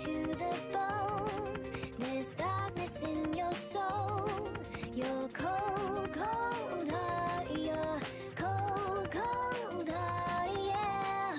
to the bone. There's darkness in your soul. You're cold, cold heart. You're cold, cold heart, yeah.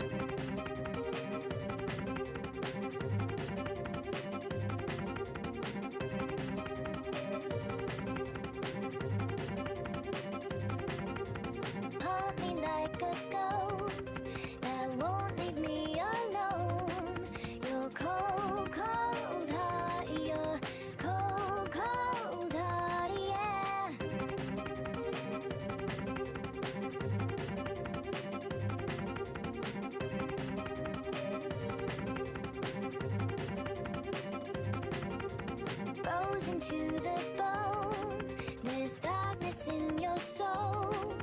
Haunt me like a ghost that won't leave me alone. You're cold, cold heart. You're cold, cold heart, yeah. Frozen to the bone. There's darkness in your soul.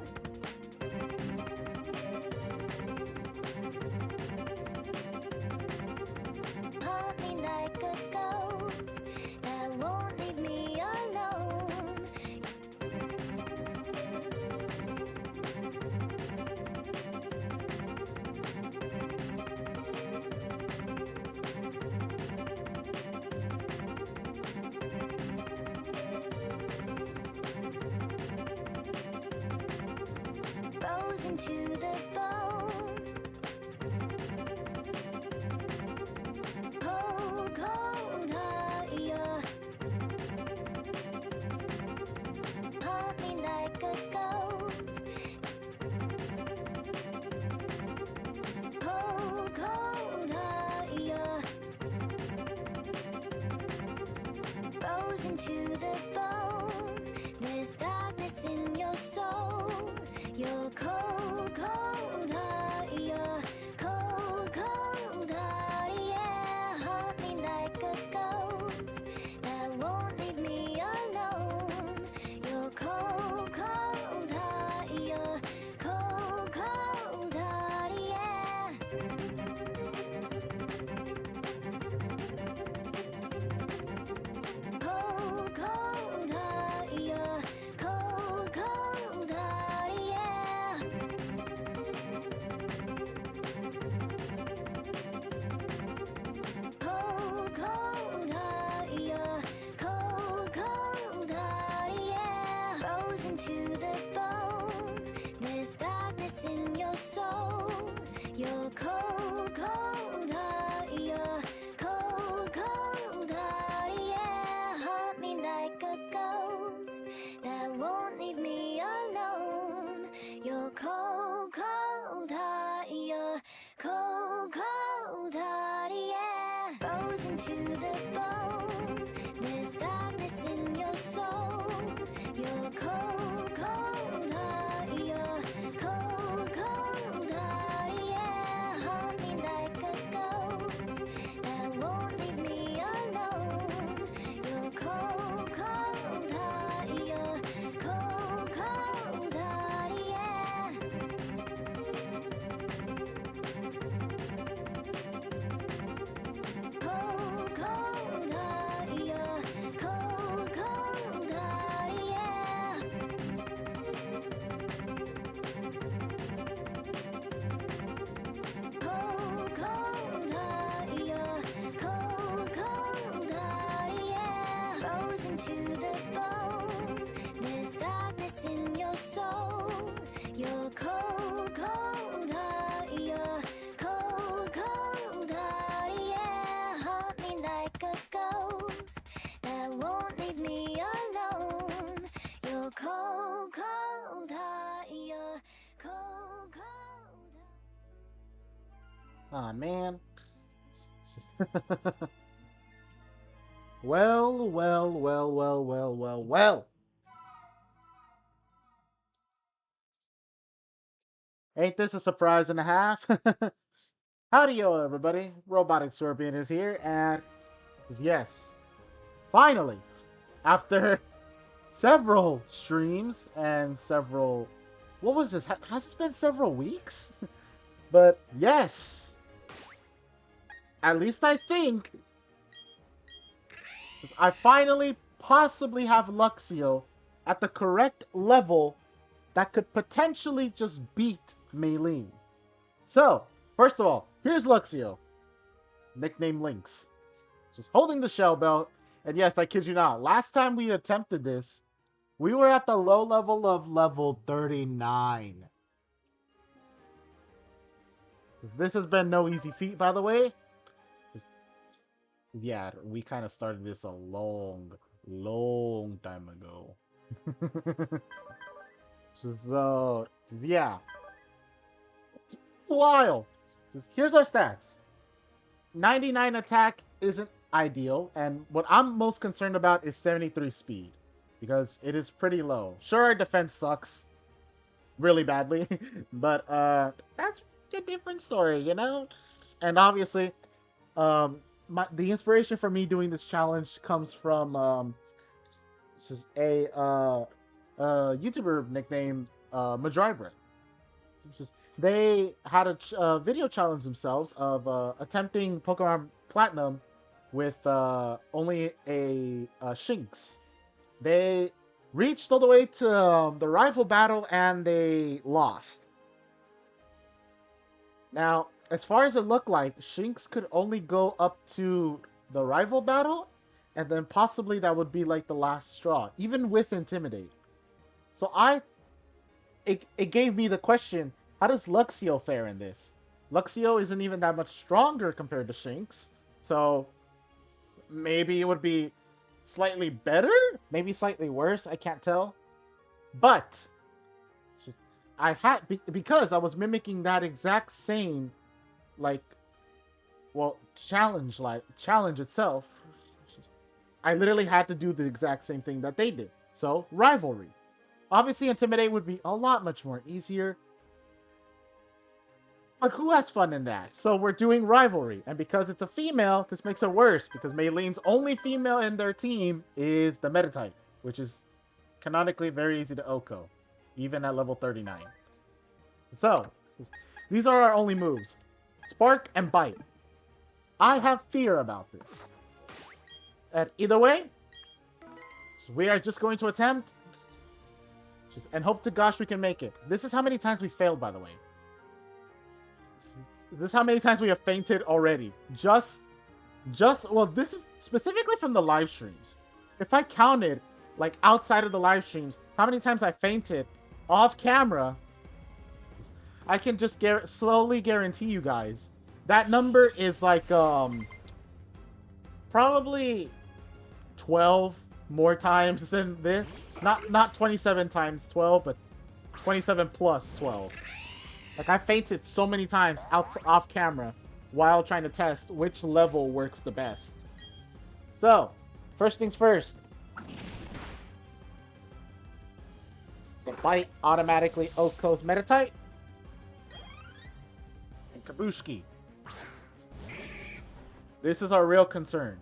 Haunt me like a ghost that won't leave me alone. Frozen to the bone. Cold, cold heart, yeah. Haunt me like a ghost. Cold, cold heart, yeah. Frozen to the bone. There's darkness in your soul. You're cold, cold heart. You're cold, cold heart, yeah. Haunt me like a ghost that won't leave me alone. You're cold, cold heart. You're cold, cold heart, yeah. Cold, cold heart. You're cold, cold heart, yeah. Cold, cold heart, yeah. Cold, cold heart, yeah. Frozen to the bone. There's darkness in your soul. You're cold, cold heart, yeah. Cold, cold heart, yeah. Haunt me like a ghost that won't leave me alone. You're cold, cold heart, yeah. Cold, cold heart, yeah. Frozen to the bone. There's darkness in your soul. You're cold, cold heart, yeah. Cold, cold heart, yeah. Haunt me like a ghost that won't leave me alone. You're cold, cold heart, yeah. Cold, cold heart, yeah. Cold, cold heart, yeah. Cold, cold heart, yeah. Cold, cold heart, yeah. Cold, cold heart, yeah. Frozen to the bone. There's darkness in your soul. You're cold, cold heart, yeah. Cold, cold heart, yeah. Haunt me like a ghost that won't leave me alone. You're cold, cold heart, yeah. Cold, cold heart. Aw, man. Well, well, well, well, well, well, well. Ain't this a surprise and a half? Howdy, yo, everybody. Robotic Scorpion is here, and yes, finally, after several streams and several. What was this? Has it been several weeks? But yes, at least I think I finally possibly have Luxio at the correct level that could potentially just beat Maylene. So, first of all, here's Luxio, nickname Lynx. Just holding the shell belt. And yes, I kid you not. Last time we attempted this, we were at the low level of level 39. This has been no easy feat, by the way. Yeah, we kind of started this a long time ago. So, yeah. It's a while. Here's our stats. 99 attack isn't ideal, and what I'm most concerned about is 73 speed, because it is pretty low. Sure, our defense sucks really badly, but that's a different story, you know? And obviously, the inspiration for me doing this challenge comes from this is a YouTuber nicknamed Madriber. They had a video challenge themselves of attempting Pokemon Platinum with only a Shinx. They reached all the way to the rival battle and they lost. Now, as far as it looked like, Shinx could only go up to the rival battle, and then possibly that would be like the last straw, even with Intimidate. So it gave me the question, how does Luxio fare in this? Luxio isn't even that much stronger compared to Shinx, so maybe it would be slightly better, maybe slightly worse, I can't tell. But I had, because I was mimicking that exact same, like, well, challenge itself, I literally had to do the exact same thing that they did. So, rivalry. Obviously, Intimidate would be a lot much more easier. But who has fun in that? So we're doing rivalry. And because it's a female, this makes it worse. Because Maylene's only female in their team is the Meta-type, which is canonically very easy to OHKO, even at level 39. So, these are our only moves. Spark and Bite. I have fear about this. And either way, we are just going to attempt and hope to gosh we can make it. This is how many times we failed, by the way. This is how many times we have fainted already. Well, this is specifically from the live streams. If I counted, like, outside of the live streams, how many times I fainted off camera, I can just slowly guarantee you guys that number is like, probably 12 more times than this. Not 27 times 12, but 27 plus 12. Like, I fainted so many times off camera while trying to test which level works the best. So, first things first. The Bite automatically OHKOs Meta-type. And Kabushki. This is our real concern.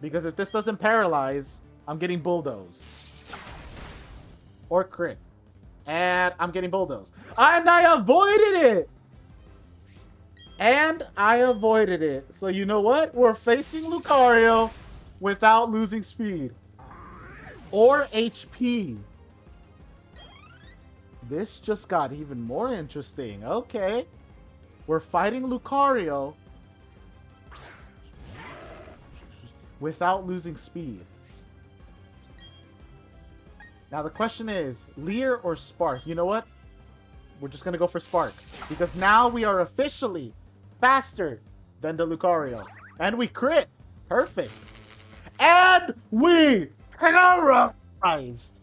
Because if this doesn't paralyze, I'm getting bulldozed. Or crit. And I'm getting bulldozed. And I avoided it! And I avoided it. So you know what? We're facing Lucario without losing speed. Or HP. This just got even more interesting. Okay. We're fighting Lucario without losing speed. Now the question is, Leer or Spark? You know what? We're just going to go for Spark. Because now we are officially faster than the Lucario. And we crit. Perfect. And we terrorized.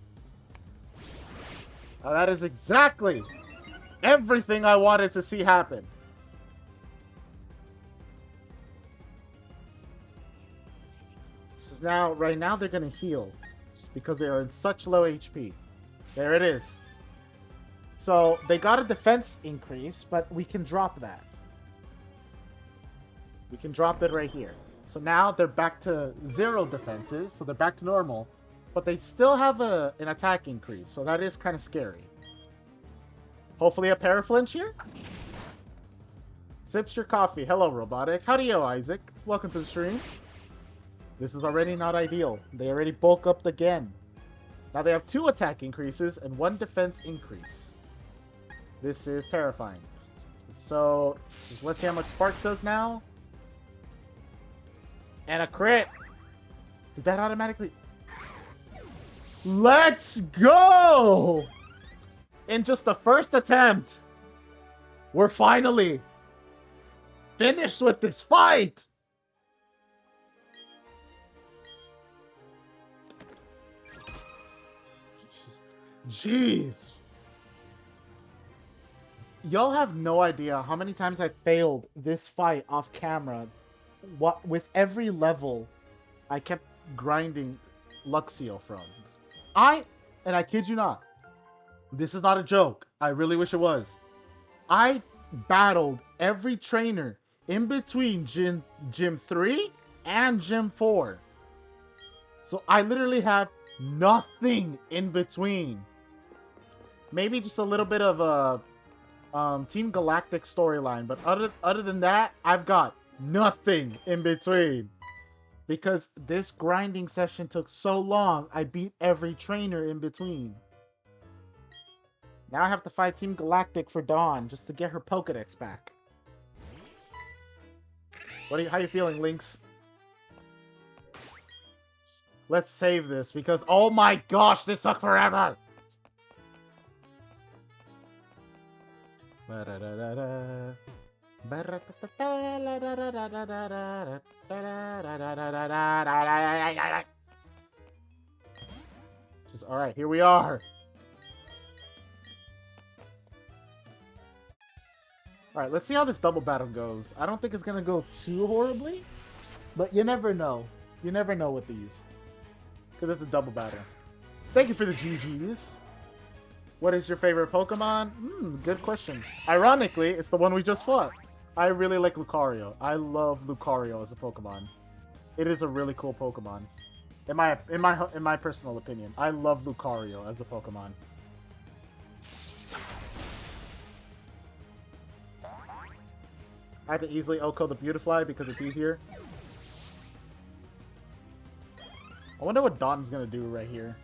Now that is exactly everything I wanted to see happen. Now, right now, they're going to heal because they are in such low HP. There it is. So, they got a defense increase, but we can drop that. We can drop it right here. So now they're back to 0 defenses, so they're back to normal. But they still have an attack increase, so that is kind of scary. Hopefully a paraflinch here? Sips your coffee. Hello, Robotic. Howdy, Isaac. Welcome to the stream. This was already not ideal. They already bulk up again. Now they have 2 attack increases and 1 defense increase. This is terrifying. So, let's see how much Spark does now. And a crit. Did that automatically... Let's go! In just the first attempt, we're finally finished with this fight! Jeez. Y'all have no idea how many times I failed this fight off camera. What with every level I kept grinding Luxio from. And I kid you not, this is not a joke. I really wish it was. I battled every trainer in between Gym 3 and Gym 4. So I literally have nothing in between. Maybe just a little bit of a Team Galactic storyline, but other than that, I've got nothing in between. Because this grinding session took so long, I beat every trainer in between. Now I have to fight Team Galactic for Dawn just to get her Pokedex back. How you feeling, Lynx? Let's save this because, oh my gosh, this took forever! Just alright, here we are. Alright, let's see how this double battle goes. I don't think it's gonna go too horribly, but you never know. You never know with these. Because it's a double battle. Thank you for the GGs. What is your favorite Pokemon? Good question. Ironically, it's the one we just fought. I really like Lucario. I love Lucario as a Pokemon. It is a really cool Pokemon. In my personal opinion, I love Lucario as a Pokemon. I had to easily OHKO the Beautifly because it's easier. I wonder what Dawn's gonna do right here.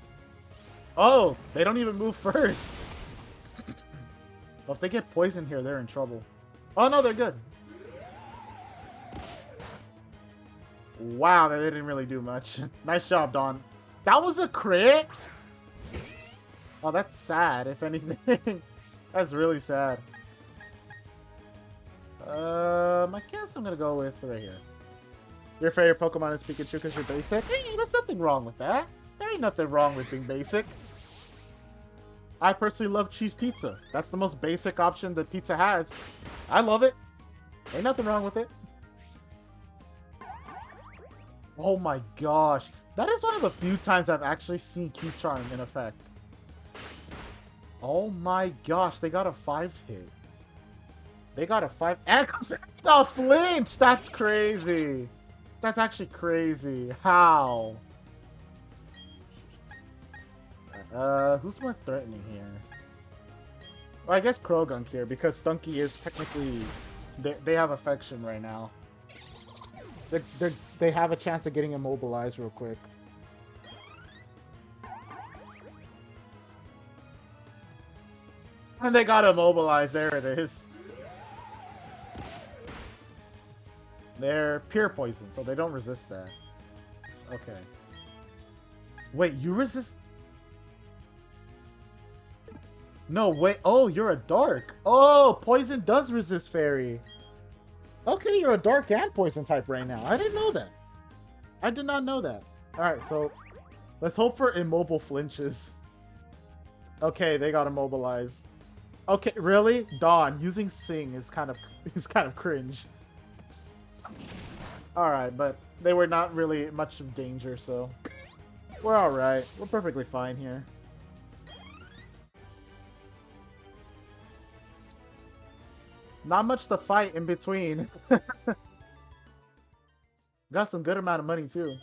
Oh, they don't even move first. Well, if they get poisoned here, they're in trouble. Oh no, they're good. Wow, they didn't really do much. Nice job, Dawn. That was a crit? Oh, that's sad, if anything. That's really sad. I guess I'm gonna go with right here. Your favorite Pokemon is Pikachu because you're basic? Hey, there's nothing wrong with that. There ain't nothing wrong with being basic. I personally love cheese pizza. That's the most basic option that pizza has. I love it. Ain't nothing wrong with it. Oh my gosh. That is one of the few times I've actually seen Q-Charm in effect. Oh my gosh, they got a 5-hit. They got a 5... And a flinch! That's crazy. That's actually crazy. How? Who's more threatening here? Well, I guess Krogunk here, because Stunky is technically... They have affection right now. They have a chance of getting immobilized real quick. And they got immobilized. There it is. They're pure poison, so they don't resist that. Okay. Wait, you resist... No, wait. Oh, you're a dark. Oh, poison does resist fairy. Okay, you're a dark and poison type right now. I didn't know that. I did not know that. Alright, so let's hope for immobile flinches. Okay, they got immobilized. Okay, really? Dawn using Sing is kind of cringe. Alright, but they were not really much of danger, so we're alright. We're perfectly fine here. Not much to fight in between. Got some good amount of money too.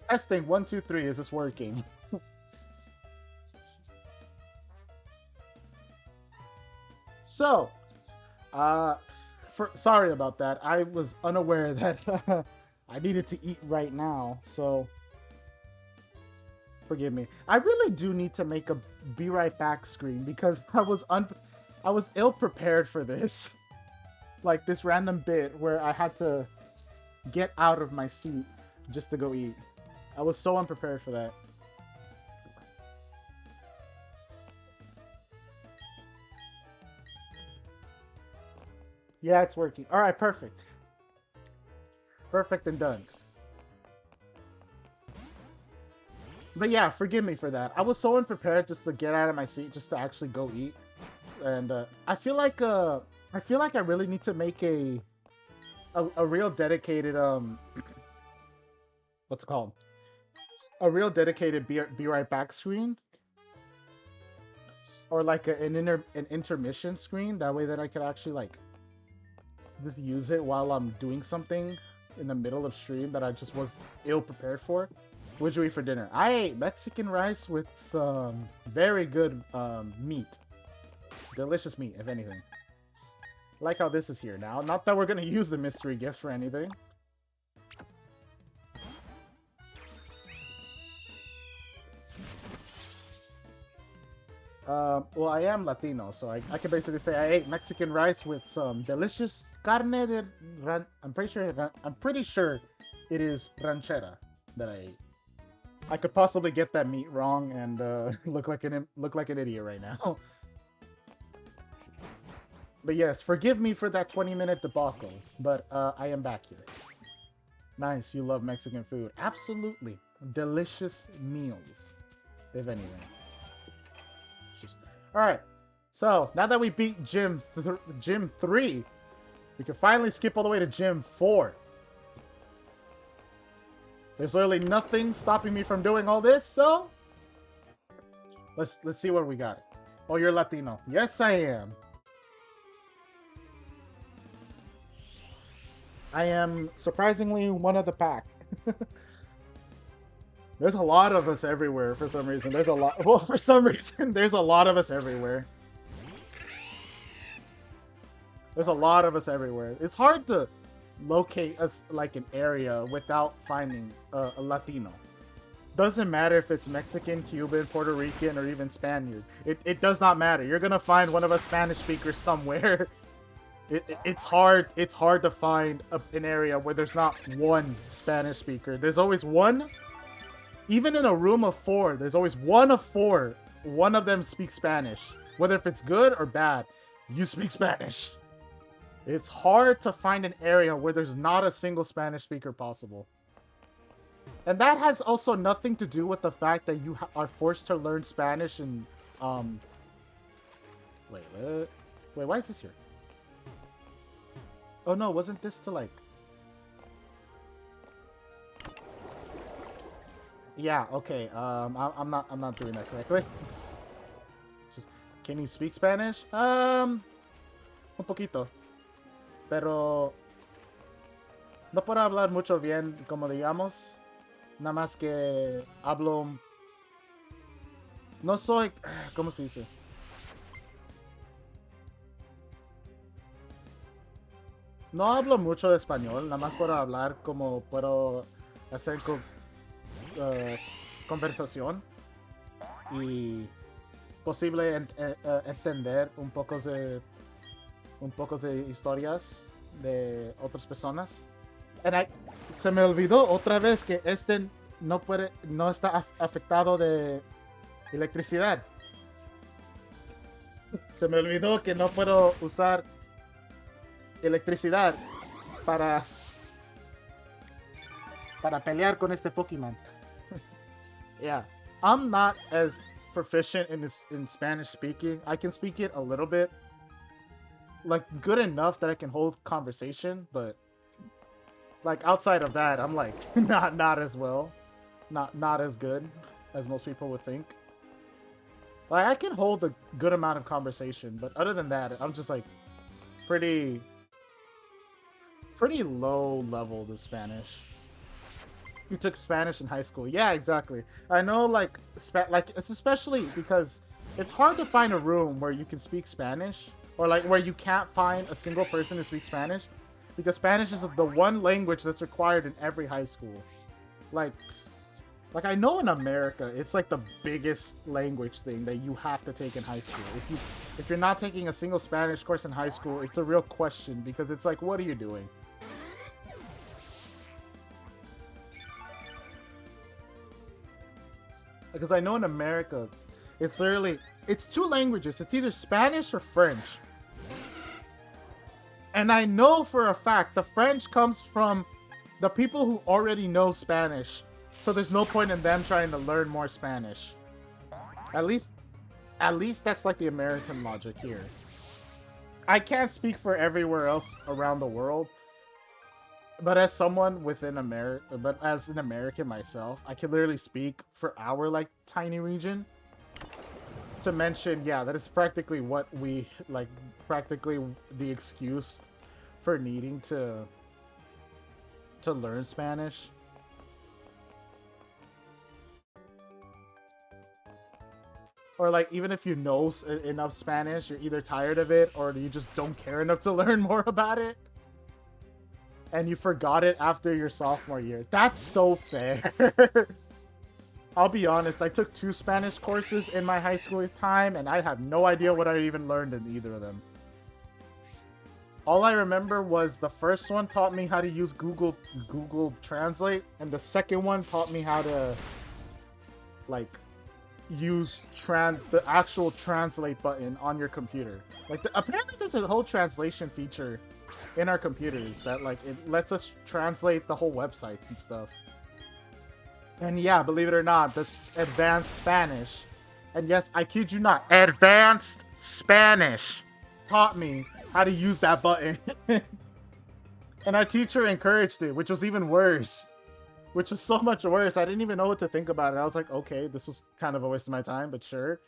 Testing 1, 2, 3. Is this working? So, sorry about that. I was unaware that I needed to eat right now, so forgive me. I really do need to make a be right back screen because I was ill prepared for this. Like this random bit where I had to get out of my seat just to go eat. I was so unprepared for that. Yeah, it's working. All right, perfect. Perfect and done. But yeah, forgive me for that. I was so unprepared just to get out of my seat just to actually go eat. And I feel like I really need to make a real dedicated what's it called? A real dedicated be right back screen, or like an intermission screen. That way that I could actually like just use it while I'm doing something in the middle of stream that I just was ill prepared for. What'd you eat for dinner? I ate Mexican rice with some very good meat. Delicious meat, if anything. Like how this is here now. Not that we're gonna use the mystery gift for anything. Well, I am Latino, so I can basically say I ate Mexican rice with some delicious carne de I'm pretty sure it is ranchera that I ate. I could possibly get that meat wrong and look like an idiot right now. But yes, forgive me for that 20-minute debacle, but I am back here. Nice, you love Mexican food. Absolutely. Delicious meals, if anything. Alright, so now that we beat Gym 3, we can finally skip all the way to Gym 4. There's literally nothing stopping me from doing all this, so let's see what we got. Oh, you're Latino. Yes, I am. I am surprisingly one of the pack. There's a lot of us everywhere for some reason. There's a lot. Well, for some reason, there's a lot of us everywhere. There's a lot of us everywhere. It's hard to locate us like an area without finding a Latino. Doesn't matter if it's Mexican, Cuban, Puerto Rican, or even Spaniard. It does not matter. You're gonna find one of us Spanish speakers somewhere. It's hard to find an area where there's not one Spanish speaker. There's always one. Even in a room of 4, there's always one of 4. One of them speaks Spanish. Whether if it's good or bad, you speak Spanish. It's hard to find an area where there's not a single Spanish speaker possible. And that has also nothing to do with the fact that you are forced to learn Spanish and, Wait, why is this here? Oh no, wasn't this to like... Yeah, okay, I'm not doing that correctly. Just, can you speak Spanish? Un poquito. Pero no puedo hablar mucho bien, como digamos. Nada más que hablo... No soy... ¿Cómo se dice? No hablo mucho de español, nada más puedo hablar como puedo hacer conversación y posible entender un poco de historias de otras personas. Se me olvidó otra vez que no está afectado de electricidad. Se me olvidó que no puedo usar electricidad para pelear con este Pokémon. Yeah, I'm not as proficient in Spanish speaking. I can speak it a little bit, like good enough that I can hold conversation, but like outside of that, I'm like not as well, not as good as most people would think. Like I can hold a good amount of conversation, but other than that, I'm just like pretty low level to Spanish. You took Spanish in high school. Yeah, exactly. I know, like, it's especially because it's hard to find a room where you can speak Spanish, or like where you can't find a single person who speaks Spanish, because Spanish is the one language that's required in every high school. Like, I know in America, it's like the biggest language thing that you have to take in high school. If you're not taking a single Spanish course in high school, it's a real question, because it's like, what are you doing? Because I know in America, it's literally, it's two languages. It's either Spanish or French. And I know for a fact the French comes from the people who already know Spanish. So there's no point in them trying to learn more Spanish. At least that's like the American logic here. I can't speak for everywhere else around the world. But as someone within America, but as an American myself, I can literally speak for our, like, tiny region. To mention, yeah, that is practically what we, like, practically the excuse for needing to learn Spanish. Or, like, even if you know enough Spanish, you're either tired of it or you just don't care enough to learn more about it. And you forgot it after your sophomore year. That's so fair. I'll be honest, I took 2 Spanish courses in my high school time, and I have no idea what I even learned in either of them. All I remember was the first one taught me how to use Google Translate, and the second one taught me how to, like, use the actual translate button on your computer. Like, apparently there's a whole translation feature in our computers that, like, it lets us translate the whole websites and stuff. And yeah, believe it or not, that's advanced Spanish. And yes, I kid you not, advanced Spanish taught me how to use that button. And our teacher encouraged it, which was even worse. Which was so much worse. I didn't even know what to think about it. I was like, okay, this was kind of a waste of my time, but sure.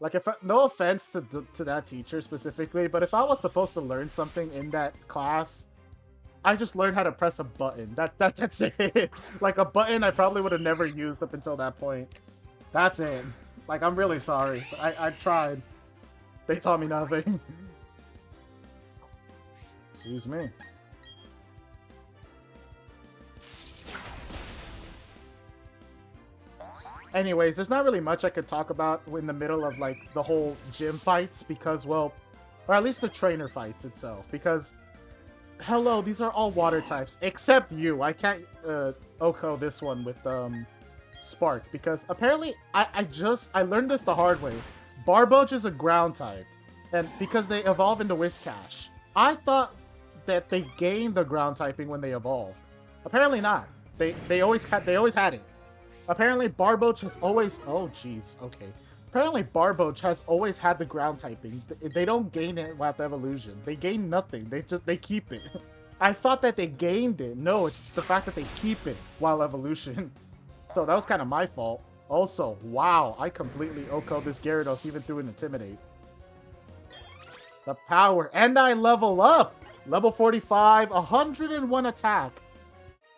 Like, no offense to that teacher specifically, but if I was supposed to learn something in that class, I just learned how to press a button. That's it. Like, a button I probably would have never used up until that point. That's it. Like, I'm really sorry. I tried. They taught me nothing. Excuse me. Anyways, there's not really much I could talk about in the middle of, like, the whole gym fights because, well, or at least the trainer fights itself, because, hello, these are all water types, except you. I can't, Oko this one with, Spark, because apparently, I learned this the hard way. Barboach is a ground type, and because they evolve into Whiscash. I thought that they gained the ground typing when they evolved. Apparently not. They always had it. Apparently, Barboach has always... Oh, jeez. Okay. Apparently, Barboach has always had the ground typing. They don't gain it with evolution. They gain nothing. They keep it. I thought that they gained it. No, it's the fact that they keep it while evolution. So that was kind of my fault. Also, wow, I completely OK'd this Gyarados even through an Intimidate. The power. And I level up! Level 45, 101 attack,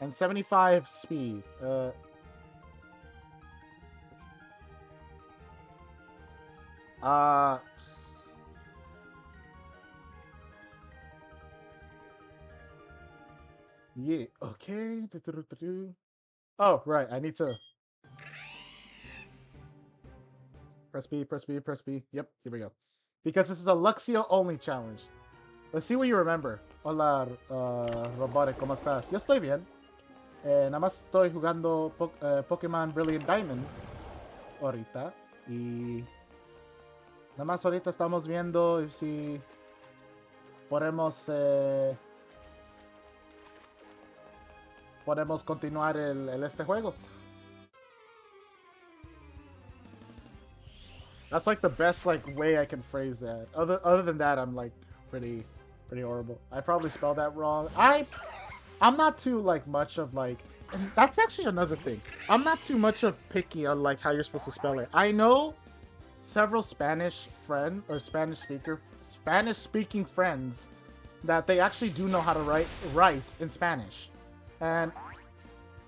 and 75 speed. Yeah, okay. Oh, right, I need to... Press B, press B, press B. Yep, here we go. Because this is a Luxio only challenge. Let's see what you remember. Hola, Robotic, ¿cómo estás? Yo estoy bien. Nada más estoy jugando Pokémon Brilliant Diamond ahorita. Y... Nada más ahorita estamos viendo si podemos continuar este juego. That's like the best like way I can phrase that. Other than that, I'm like pretty horrible. I probably spelled that wrong. I'm not too like much of like, and that's actually another thing. I'm not too much of picky on like how you're supposed to spell it. I know several Spanish speaking friends that they actually do know how to write in Spanish. And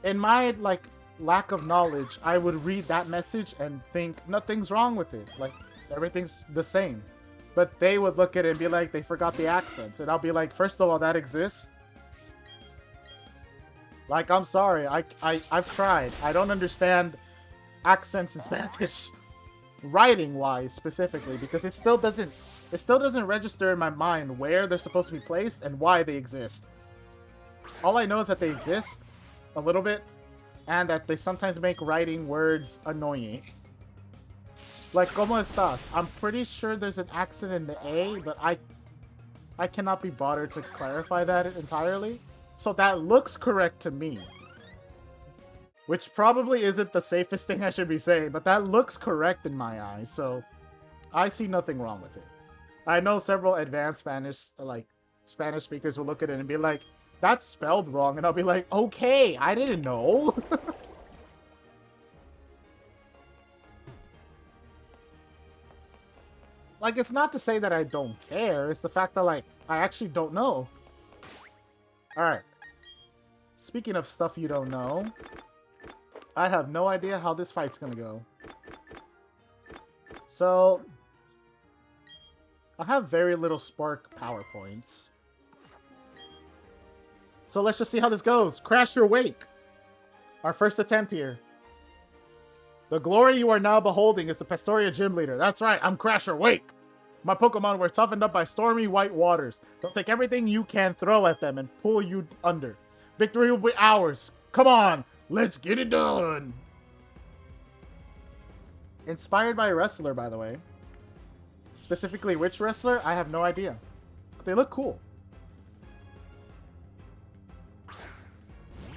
in my like lack of knowledge, I would read that message and think nothing's wrong with it. Like everything's the same. But they would look at it and be like, they forgot the accents. And I'll be like, first of all, that exists. Like, I'm sorry. I've tried. I don't understand accents in Spanish. Writing-wise, specifically. Because it still doesn't register in my mind where they're supposed to be placed and why they exist. All I know is that they exist a little bit. And that they sometimes make writing words annoying. Like, ¿cómo estás? I'm pretty sure there's an accent in the A, but I cannot be bothered to clarify that entirely. So that looks correct to me. Which probably isn't the safest thing I should be saying, but that looks correct in my eyes, so I see nothing wrong with it. I know several advanced Spanish speakers will look at it and be like, that's spelled wrong, and I'll be like, okay, I didn't know. Like, it's not to say that I don't care. It's the fact that, like, I actually don't know. Alright. Speaking of stuff you don't know, I have no idea how this fight's gonna go. So, I have very little spark power points. So let's just see how this goes. Crash your wake. Our first attempt here. The glory you are now beholding is the Pastoria Gym Leader. That's right, I'm Crasher Wake. My Pokemon were toughened up by stormy white waters. They'll take everything you can throw at them and pull you under. Victory will be ours. Come on, let's get it done. Inspired by a wrestler, by the way. Specifically which wrestler, I have no idea. But they look cool.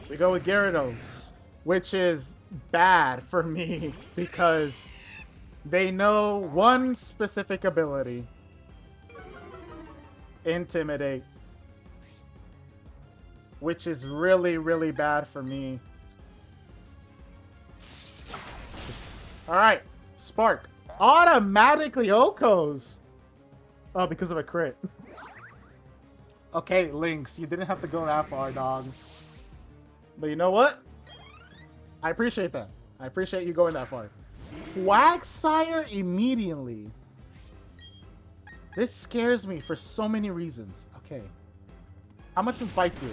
We go with Gyarados, which is bad for me because they know one specific ability. Intimidate. Which is really, really bad for me. Alright, Spark. Automatically Okos! Oh, because of a crit. Okay, Lynx, you didn't have to go that far, dog. But you know what? I appreciate that. I appreciate you going that far. Quagsire immediately. This scares me for so many reasons. Okay. How much does Bite do?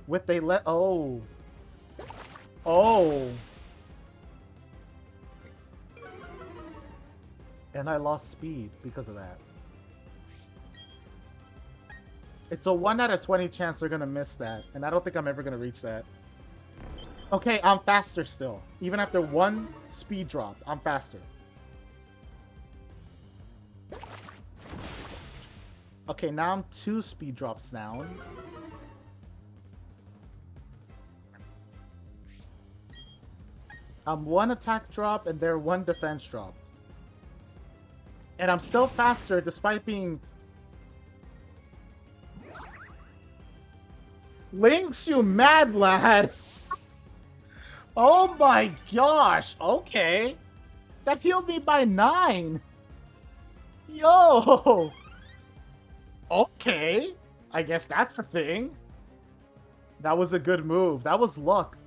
With they let... Oh. Oh. And I lost speed because of that. It's a 1 out of 20 chance they're going to miss that. And I don't think I'm ever going to reach that. Okay, I'm faster still. Even after 1 speed drop, I'm faster. Okay, now I'm 2 speed drops down. I'm 1 attack drop and they're 1 defense drop. And I'm still faster despite being... Lynx, you mad lad! Oh my gosh, okay. That healed me by 9. Yo! Okay. I guess that's the thing. That was a good move. That was luck.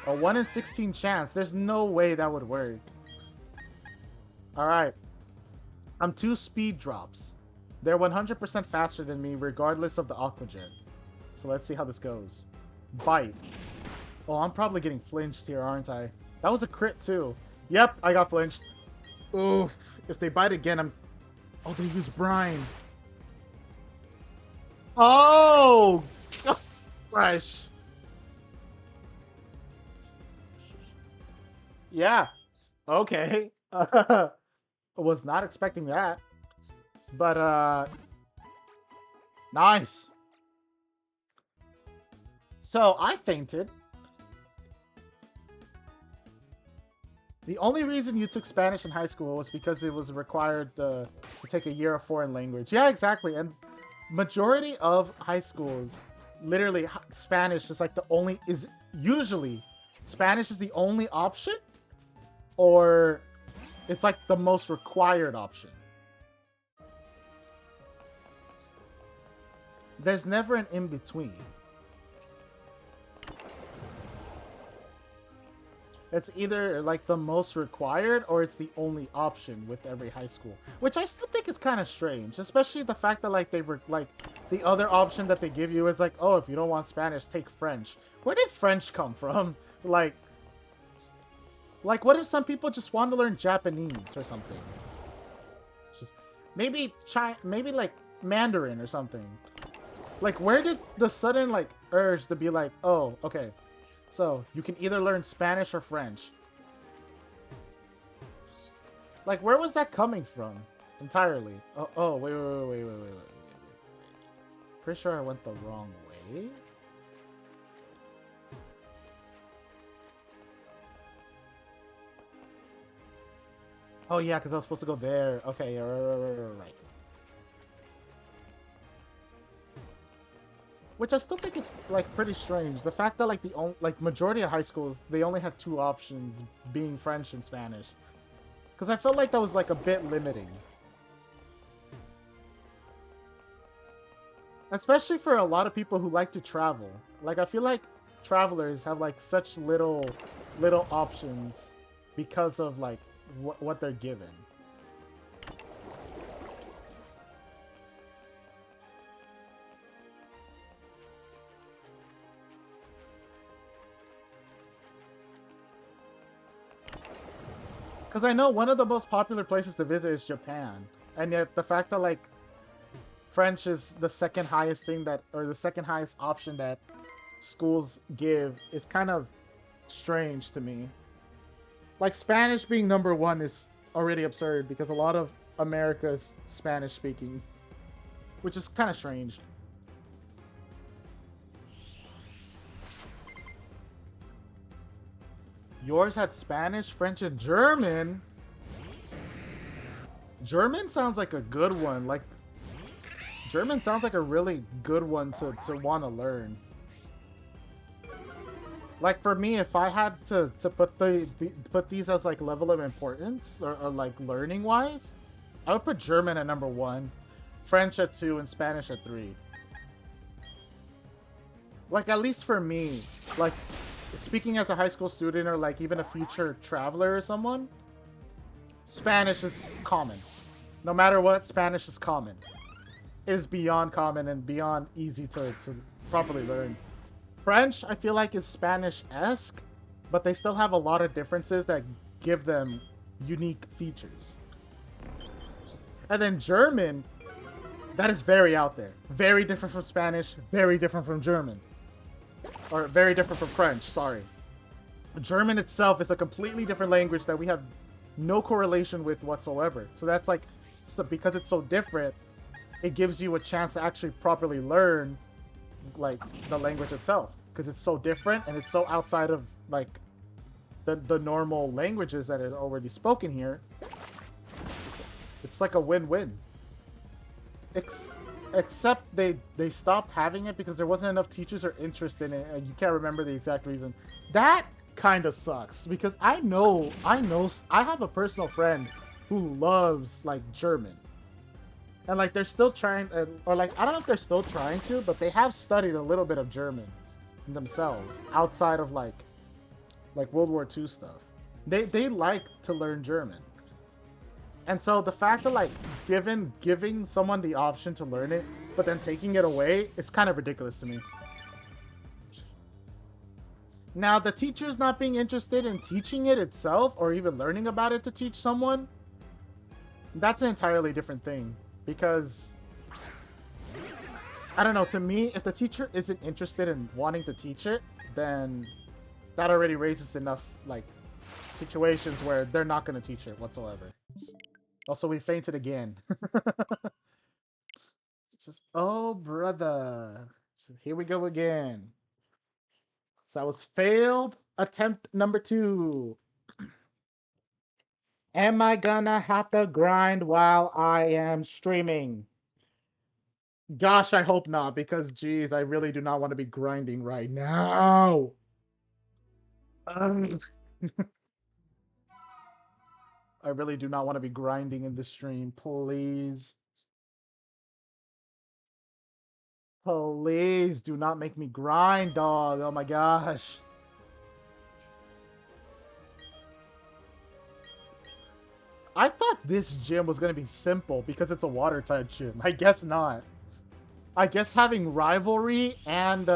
A 1 in 16 chance. There's no way that would work. Alright. I'm 2 speed drops. They're 100% faster than me regardless of the Aqua Jet. So let's see how this goes. Bite. Oh, I'm probably getting flinched here, aren't I? That was a crit too. Yep, I got flinched. Oof. If they bite again, I'm... Oh, they use Brine. Oh! Fresh. Yeah. Okay. Was not expecting that. But, nice. So, I fainted. The only reason you took Spanish in high school was because it was required to take a year of foreign language. Yeah, exactly. And majority of high schools, literally, Spanish is like the only, usually, Spanish is the only option, or it's like the most required option. There's never an in between. It's either like the most required or it's the only option with every high school, which I still think is kind of strange, especially the fact that like they were like the other option that they give you is like, oh, if you don't want Spanish, take French. Where did French come from? Like what if some people just want to learn Japanese or something? Just maybe maybe like Mandarin or something. Like where did the sudden like urge to be like, oh, okay, so you can either learn Spanish or French? Like where was that coming from entirely? Oh, wait. Pretty sure I went the wrong way. Oh yeah, because I was supposed to go there. Okay, yeah, right. Which I still think is like pretty strange. The fact that like majority of high schools they only had two options, being French and Spanish. Because I felt like that was like a bit limiting. Especially for a lot of people who like to travel. Like I feel like travelers have like such little options because of like what they're given. Because I know one of the most popular places to visit is Japan. And yet the fact that like French is the second highest thing that, or the second highest option that schools give is kind of strange to me. Like Spanish being number one is already absurd because a lot of America is Spanish speaking, which is kind of strange. Yours had Spanish, French, and German. German sounds like a good one. Like German sounds like a really good one to want to learn. Like for me, if I had to put put these as like level of importance or like learning wise, I would put German at number 1, French at 2, and Spanish at 3. Like at least for me, like speaking as a high school student or like even a future traveler or someone, Spanish is common. No matter what, Spanish is common. It is beyond common and beyond easy to properly learn. French, I feel like, is Spanish-esque, but they still have a lot of differences that give them unique features. And then German, that is very out there. Very different from Spanish, very different from German. Or very different from French, sorry. German itself is a completely different language that we have no correlation with whatsoever. So that's like, so because it's so different, it gives you a chance to actually properly learn like the language itself, because it's so different and it's so outside of like the normal languages that are already spoken here. It's like a win-win. Except they stopped having it because there wasn't enough teachers or interest in it, and you can't remember the exact reason. That kind of sucks because I have a personal friend who loves like German. And like they're still trying, or like I don't know if they're still trying to, but they have studied a little bit of German themselves outside of like World War II stuff. They like to learn German, and so the fact that like giving someone the option to learn it, but then taking it away, is kind of ridiculous to me. Now the teacher's not being interested in teaching it itself or even learning about it to teach someone, that's an entirely different thing. Because, I don't know, to me, if the teacher isn't interested in wanting to teach it, then that already raises enough, like, situations where they're not going to teach it whatsoever. Also, we fainted again. Just, oh, brother. So here we go again. So that was failed attempt number 2. Am I gonna have to grind while I am streaming? Gosh, I hope not, because geez, I really do not want to be grinding right now. Ugh. I really do not want to be grinding in the stream, please. Please do not make me grind, dog. Oh my gosh. I thought this gym was going to be simple because it's a water type gym. I guess not. I guess having rivalry and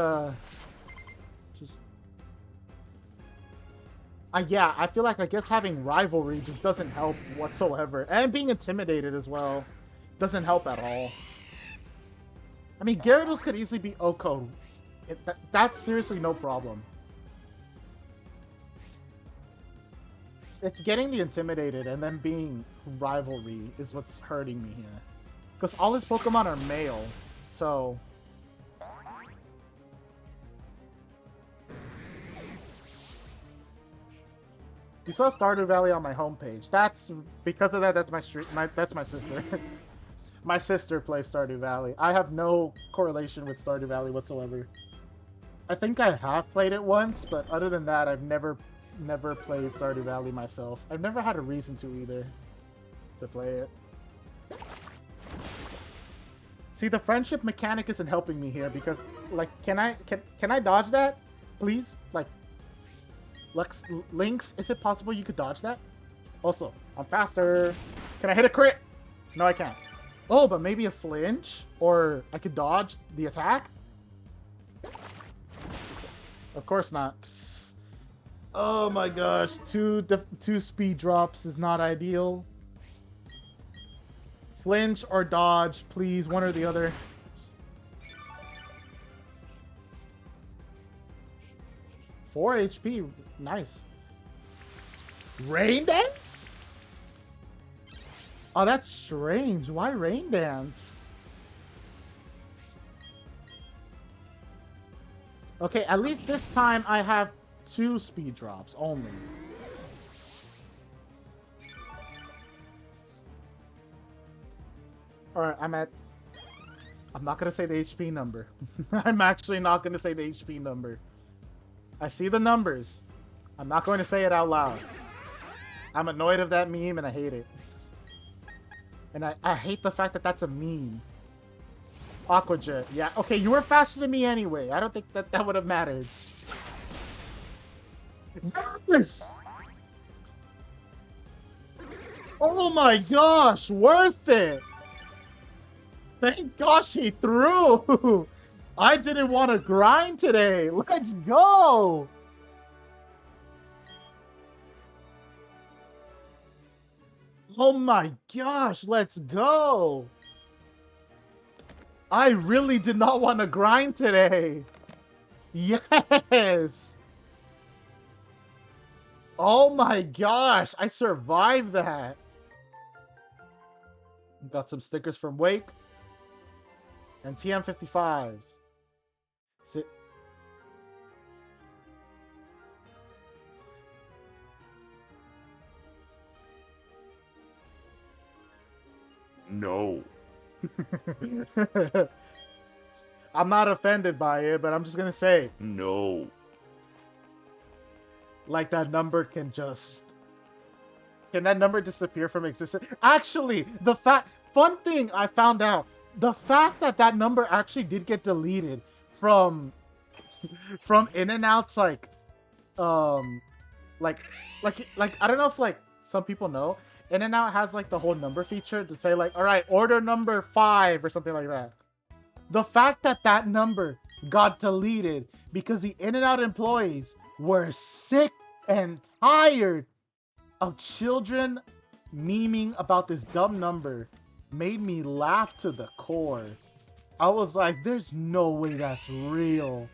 yeah, I feel like I guess having rivalry just doesn't help whatsoever. And being intimidated as well doesn't help at all. I mean, Gyarados could easily be Oko. That's seriously no problem. It's getting the intimidated and then being rivalry is what's hurting me here. Because all his Pokemon are male, so... You saw Stardew Valley on my homepage. That's because of that. That's that's my sister. My sister plays Stardew Valley. I have no correlation with Stardew Valley whatsoever. I think I have played it once, but other than that, I've never played Stardew Valley myself. I've never had a reason to either to play it. See, the friendship mechanic isn't helping me here because, like, can I dodge that, please? Like. Lynx, is it possible you could dodge that? Also, I'm faster. Can I hit a crit? No, I can't. Oh, but maybe a flinch? Or I could dodge the attack? Of course not. Oh my gosh, two speed drops is not ideal. Flinch or dodge, please, one or the other. Four HP, nice. Rain Dance? Oh, that's strange. Why Rain Dance? Okay, at least this time I have 2 speed drops only. Alright, I'm not gonna say the HP number. I'm actually not gonna say the HP number. I see the numbers. I'm not going to say it out loud. I'm annoyed of that meme and I hate it. And I hate the fact that that's a meme. Aqua Jet. Yeah, okay, you were faster than me anyway. I don't think that would have mattered. Yes! Oh my gosh, worth it! Thank gosh he threw! I didn't want to grind today. Let's go. Oh my gosh, let's go. I really did not want to grind today. Yes. Oh my gosh, I survived that. Got some stickers from Wake and TM55s. Sit. No. I'm not offended by it, but I'm just gonna say, No. like, that number can that number disappear from existence? Actually, fun thing I found out, the fact that that number actually did get deleted from In-N-Out's, like, I don't know if, like, some people know, In-N-Out has, like, the whole number feature to say, like, all right, order number 5 or something like that. The fact that that number got deleted because the In-N-Out employees were sick and tired of children memeing about this dumb number made me laugh to the core. I was like, there's no way that's real.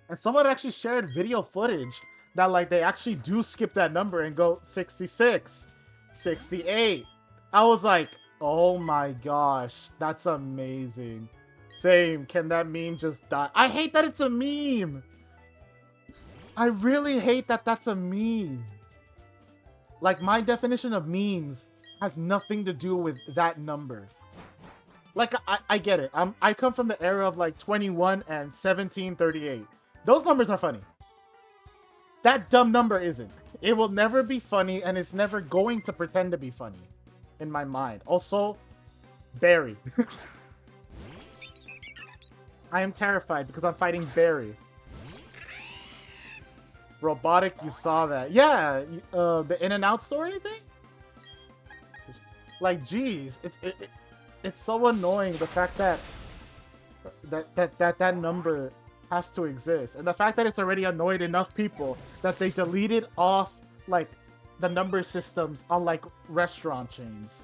And someone actually shared video footage that, like, they actually do skip that number and go 66, 68. I was like, oh my gosh, that's amazing. Same, can that meme just die? I hate that it's a meme. I really hate that that's a meme. Like, my definition of memes has nothing to do with that number. Like, I get it. I come from the era of, like, 21 and 1738. Those numbers are funny. That dumb number isn't. It will never be funny, and it's never going to pretend to be funny in my mind. Also, Barry. I am terrified because I'm fighting Barry. Robotic, you saw that. Yeah, the In-N-Out story thing? Like, geez, it's so annoying the fact that that number has to exist. And the fact that it's already annoyed enough people that they deleted off, like, the number systems on, like, restaurant chains.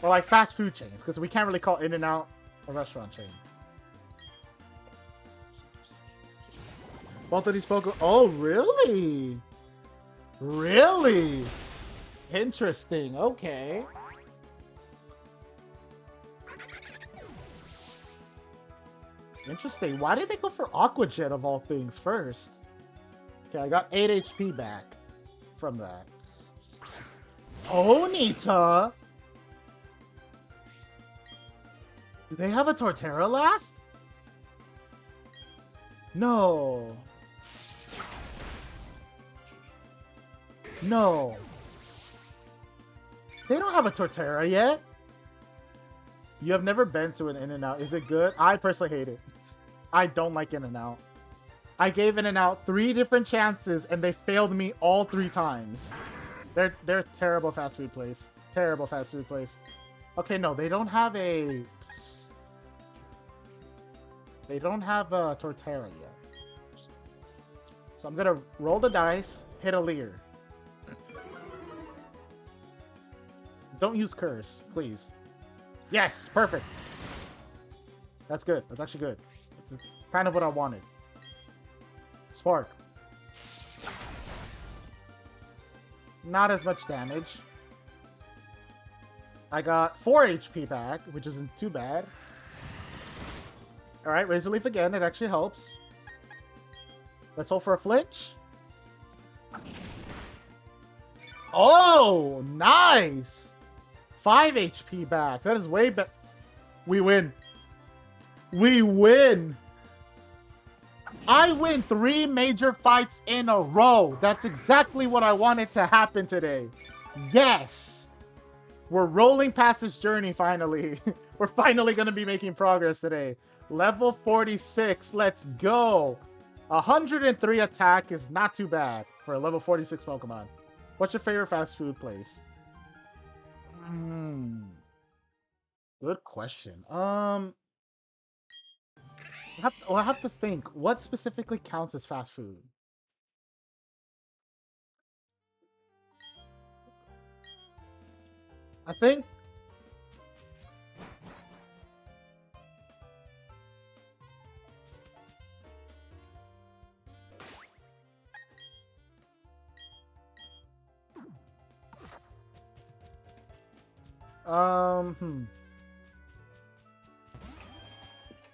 Or, like, fast food chains, because we can't really call In-N-Out a restaurant chain. Both of these Pokemon... Oh, really? Really? Interesting. Okay. Interesting. Why did they go for Aqua Jet of all things first? Okay, I got 8 HP back from that. Onita? Do they have a Torterra last? No. No. They don't have a Torterra yet. You have never been to an In-N-Out. Is it good? I personally hate it. I don't like In-N-Out. I gave In-N-Out 3 different chances and they failed me all 3 times. They're a terrible fast food place. Terrible fast food place. Okay, no, they don't have a... They don't have a Torterra yet. So I'm gonna roll the dice, hit a Leer. Don't use Curse, please. Yes, perfect. That's good. That's actually good. It's kind of what I wanted. Spark. Not as much damage. I got 4 HP back, which isn't too bad. Alright, Razor Leaf again. It actually helps. Let's hope for a flinch. Oh, nice! 5 HP back. That is way better. We win. We win! I win 3 major fights in a row. That's exactly what I wanted to happen today. Yes! We're rolling past this journey finally. We're finally going to be making progress today. Level 46. Let's go. 103 attack is not too bad for a level 46 Pokemon. What's your favorite fast food place? Good question. I have to think. What specifically counts as fast food? I think...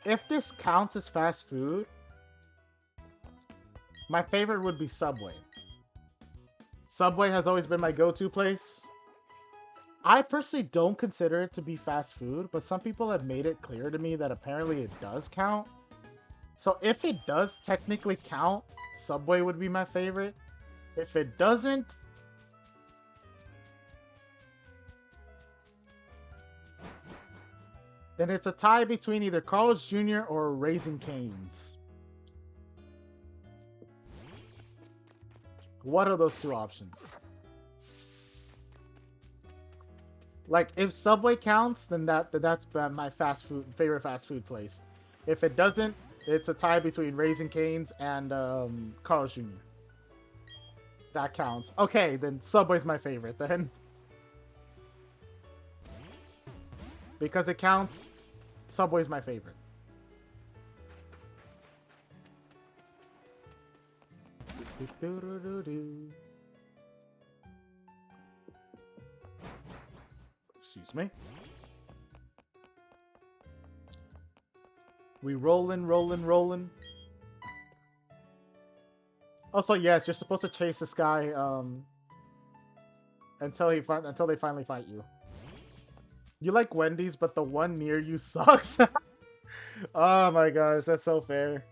If this counts as fast food, my favorite would be Subway. Subway has always been my go-to place. I personally don't consider it to be fast food, but some people have made it clear to me that apparently it does count. So if it does technically count, Subway would be my favorite. If it doesn't, then it's a tie between either Carl's Jr. or Raising Cane's. What are those 2 options? Like, if Subway counts, then that's my favorite fast food place. If it doesn't, it's a tie between Raising Cane's and Carl's Jr. That counts. Okay, then Subway's my favorite then. Because it counts, Subway's my favorite. Excuse me. We rolling. Also, yes, you're supposed to chase this guy until they finally fight you. You like Wendy's, but the one near you sucks. Oh my gosh, that's so fair.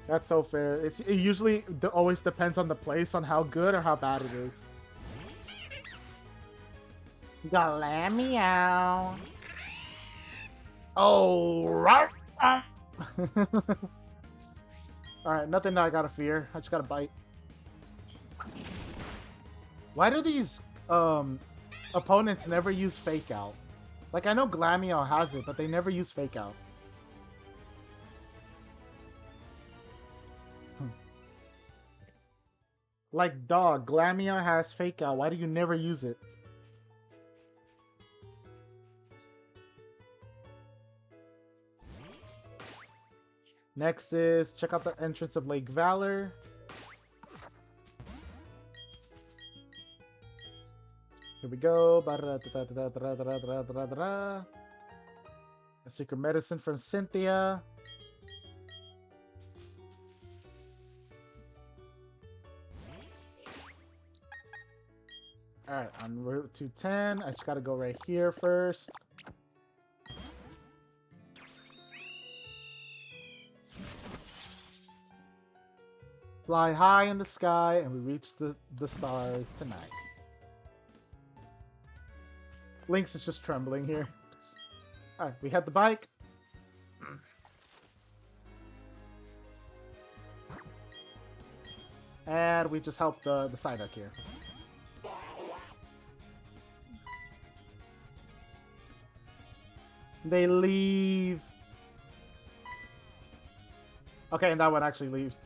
That's so fair. It usually always depends on the place, on how good or how bad it is. Galamio. Oh, right. Alright, nothing that I gotta fear. I just gotta bite. Why do these opponents never use fake out? Like, I know Glamio has it, but they never use fake out. Like, dog, Glamio has fake out. Why do you never use it? Next is check out the entrance of Lake Valor. Here we go. A secret medicine from Cynthia. Alright, on Route 210. I just gotta go right here first. Fly high in the sky, and we reach the stars tonight. Lynx is just trembling here. Alright, we had the bike. And we just helped the Psyduck here. They leave. Okay, and that one actually leaves.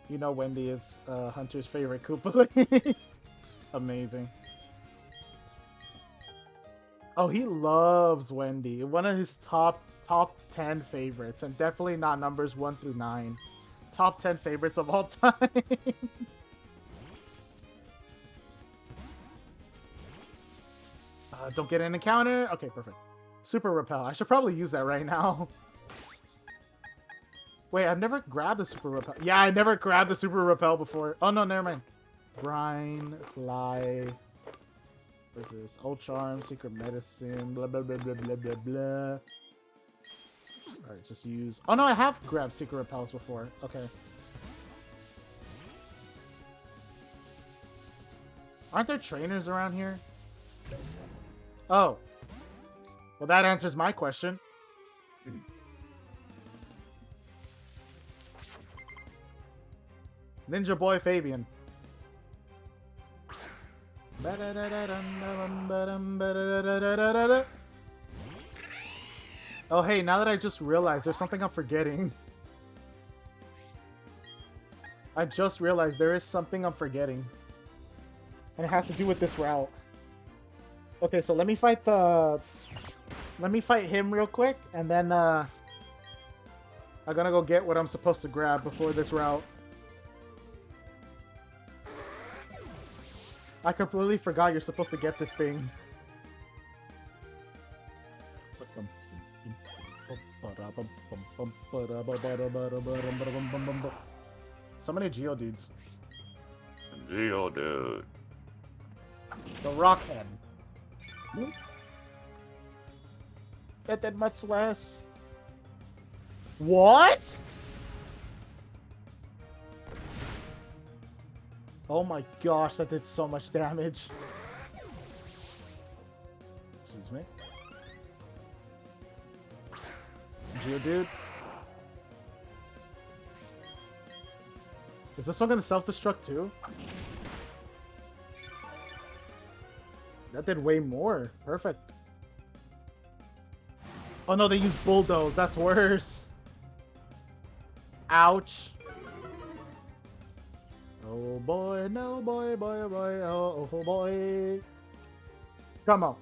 You know Wendy is Hunter's favorite Koopa. Amazing. Oh, he loves Wendy. One of his top 10 favorites, and definitely not numbers 1 through 9. Top 10 favorites of all time. Don't get an encounter. Okay, perfect. Super Repel. I should probably use that right now. Wait, I've never grabbed the Super Repel. Yeah, I never grabbed the Super Repel before. Oh, no, never mind. Brine, Fly. What is this? Old Charm, Secret Medicine, blah, blah, blah, blah, blah, blah, blah. Alright, just use... Oh, no, I have grabbed Secret Repels before. Okay. Aren't there trainers around here? Oh. Well, that answers my question. Ninja Boy Fabian. Oh, hey, now that I just realized there's something I'm forgetting. I just realized there is something I'm forgetting. And it has to do with this route. Okay, so let me fight him real quick, and then I'm gonna go get what I'm supposed to grab before this route. I completely forgot you're supposed to get this thing. So many Geodudes. Geodude. The Rockhead. That did much less. What? Oh my gosh, that did so much damage. Excuse me. Geodude. Is this one gonna self-destruct too? That did way more. Perfect. Oh no, they use Bulldoze. That's worse. Ouch. Oh boy, no boy, boy, boy, oh boy. Come on.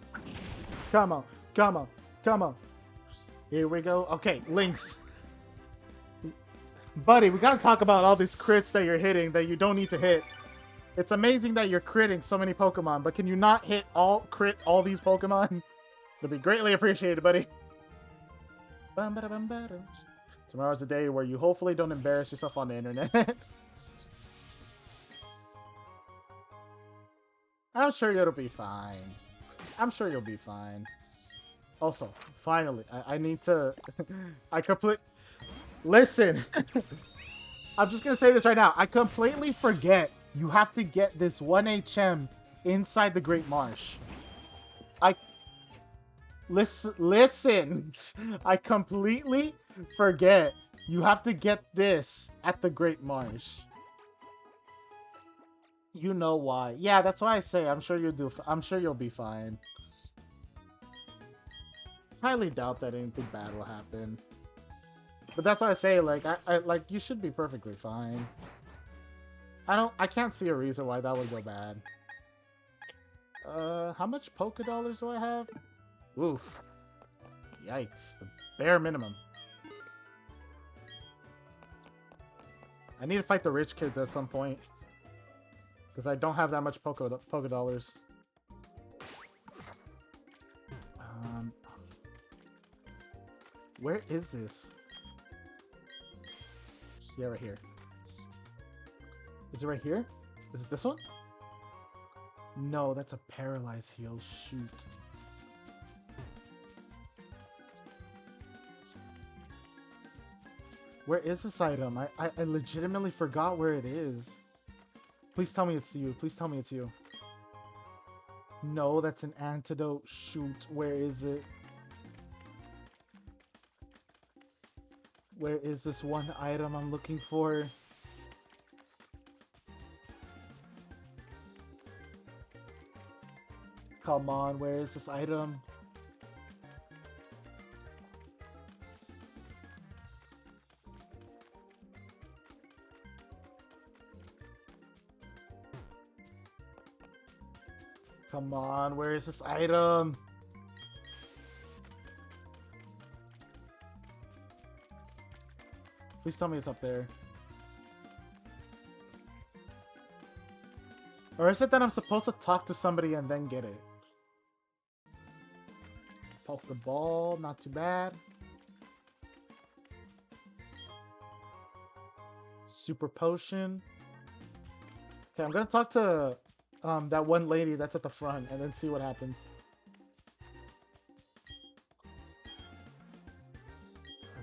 Come on. Come on. Come on. Here we go. Okay, Lynx. Buddy, we gotta talk about all these crits that you're hitting that you don't need to hit. It's amazing that you're critting so many Pokemon, but can you not hit crit all these Pokemon? It'd be greatly appreciated, buddy. Tomorrow's a day where you hopefully don't embarrass yourself on the internet. I'm sure it'll be fine. I'm sure you'll be fine. Also, finally, I need to... Listen! I'm just gonna say this right now. I completely forget you have to get this 1 HM inside the Great Marsh. I listen. I completely forget. You have to get this at the Great Marsh. You know why? Yeah, that's why I say I'm sure you'll do. I'm sure you'll be fine. Highly doubt that anything bad will happen. But that's why I say, like, I like you should be perfectly fine. I can't see a reason why that would go bad. How much polka dollars do I have? Oof. Yikes. The bare minimum. I need to fight the rich kids at some point. Because I don't have that much polka dollars. Where is this? Yeah, right here. Is it right here? Is it this one? No, that's a paralyzed heal. Shoot. Where is this item? I legitimately forgot where it is. Please tell me it's you. Please tell me it's you. No, that's an antidote. Shoot. Where is it? Where is this one item I'm looking for? Come on, where is this item? Come on, where is this item? Please tell me it's up there. Or is it that I'm supposed to talk to somebody and then get it? Pulp the ball, not too bad. Super potion. Okay, I'm gonna talk to that one lady that's at the front and then see what happens.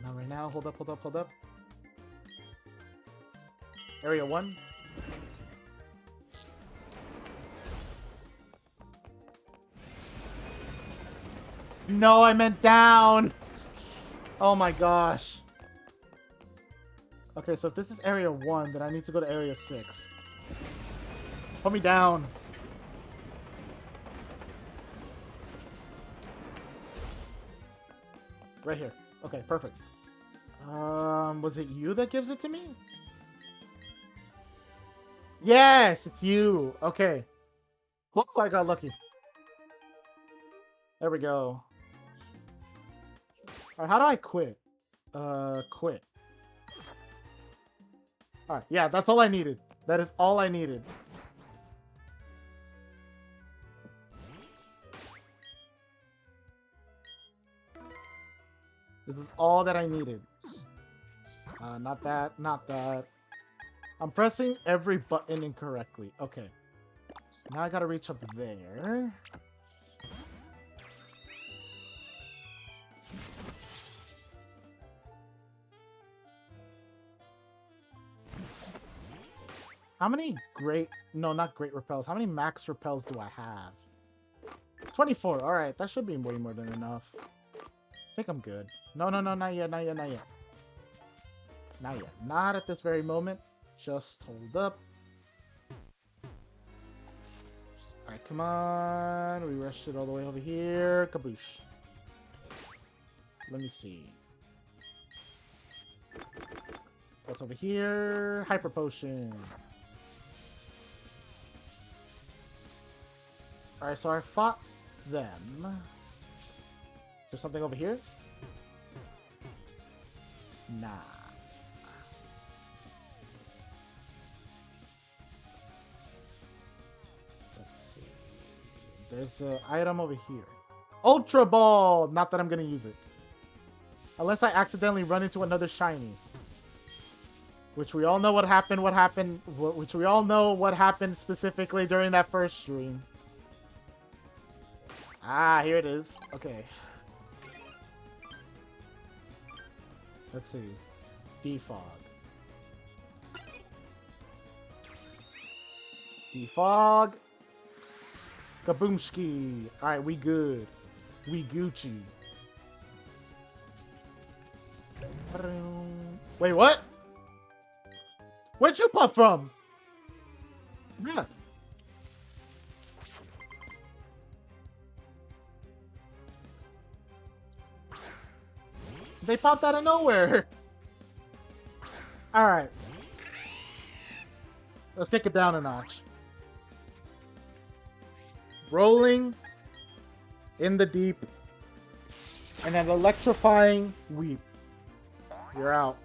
Not right now. Hold up, hold up, hold up. Area 1. No, I meant down! Oh my gosh. Okay, so if this is Area 1, then I need to go to Area 6. Put me down. Right here. Okay, perfect. Was it you that gives it to me? Yes, it's you. Okay. Look, I got lucky. There we go. Alright, how do I quit? Quit. Alright, yeah, that's all I needed. That is all I needed. This is all that I needed. Not that, not that. I'm pressing every button incorrectly. Okay. So now I gotta reach up there. How many great... No, not great repels. How many max repels do I have? 24. Alright, that should be way more than enough. I think I'm good. No, no, no, not yet, not yet, not yet. Not yet. Not at this very moment. Just hold up. Alright, come on. We rushed it all the way over here. Kaboosh. Let me see. What's over here? Hyper Potion. Alright, so I fought them. Is there something over here? Nah. Let's see. There's an item over here. Ultra Ball! Not that I'm gonna use it. Unless I accidentally run into another shiny. Which we all know what happened, which we all know what happened specifically during that first stream. Ah, here it is. Okay. Let's see. Defog. Defog. Kaboomski. Alright, we good. We Gucci. Wait, what? Where'd you pop from? Yeah. They popped out of nowhere. Alright. Let's take it down a notch. Rolling in the deep. And then electrifying weep. You're out.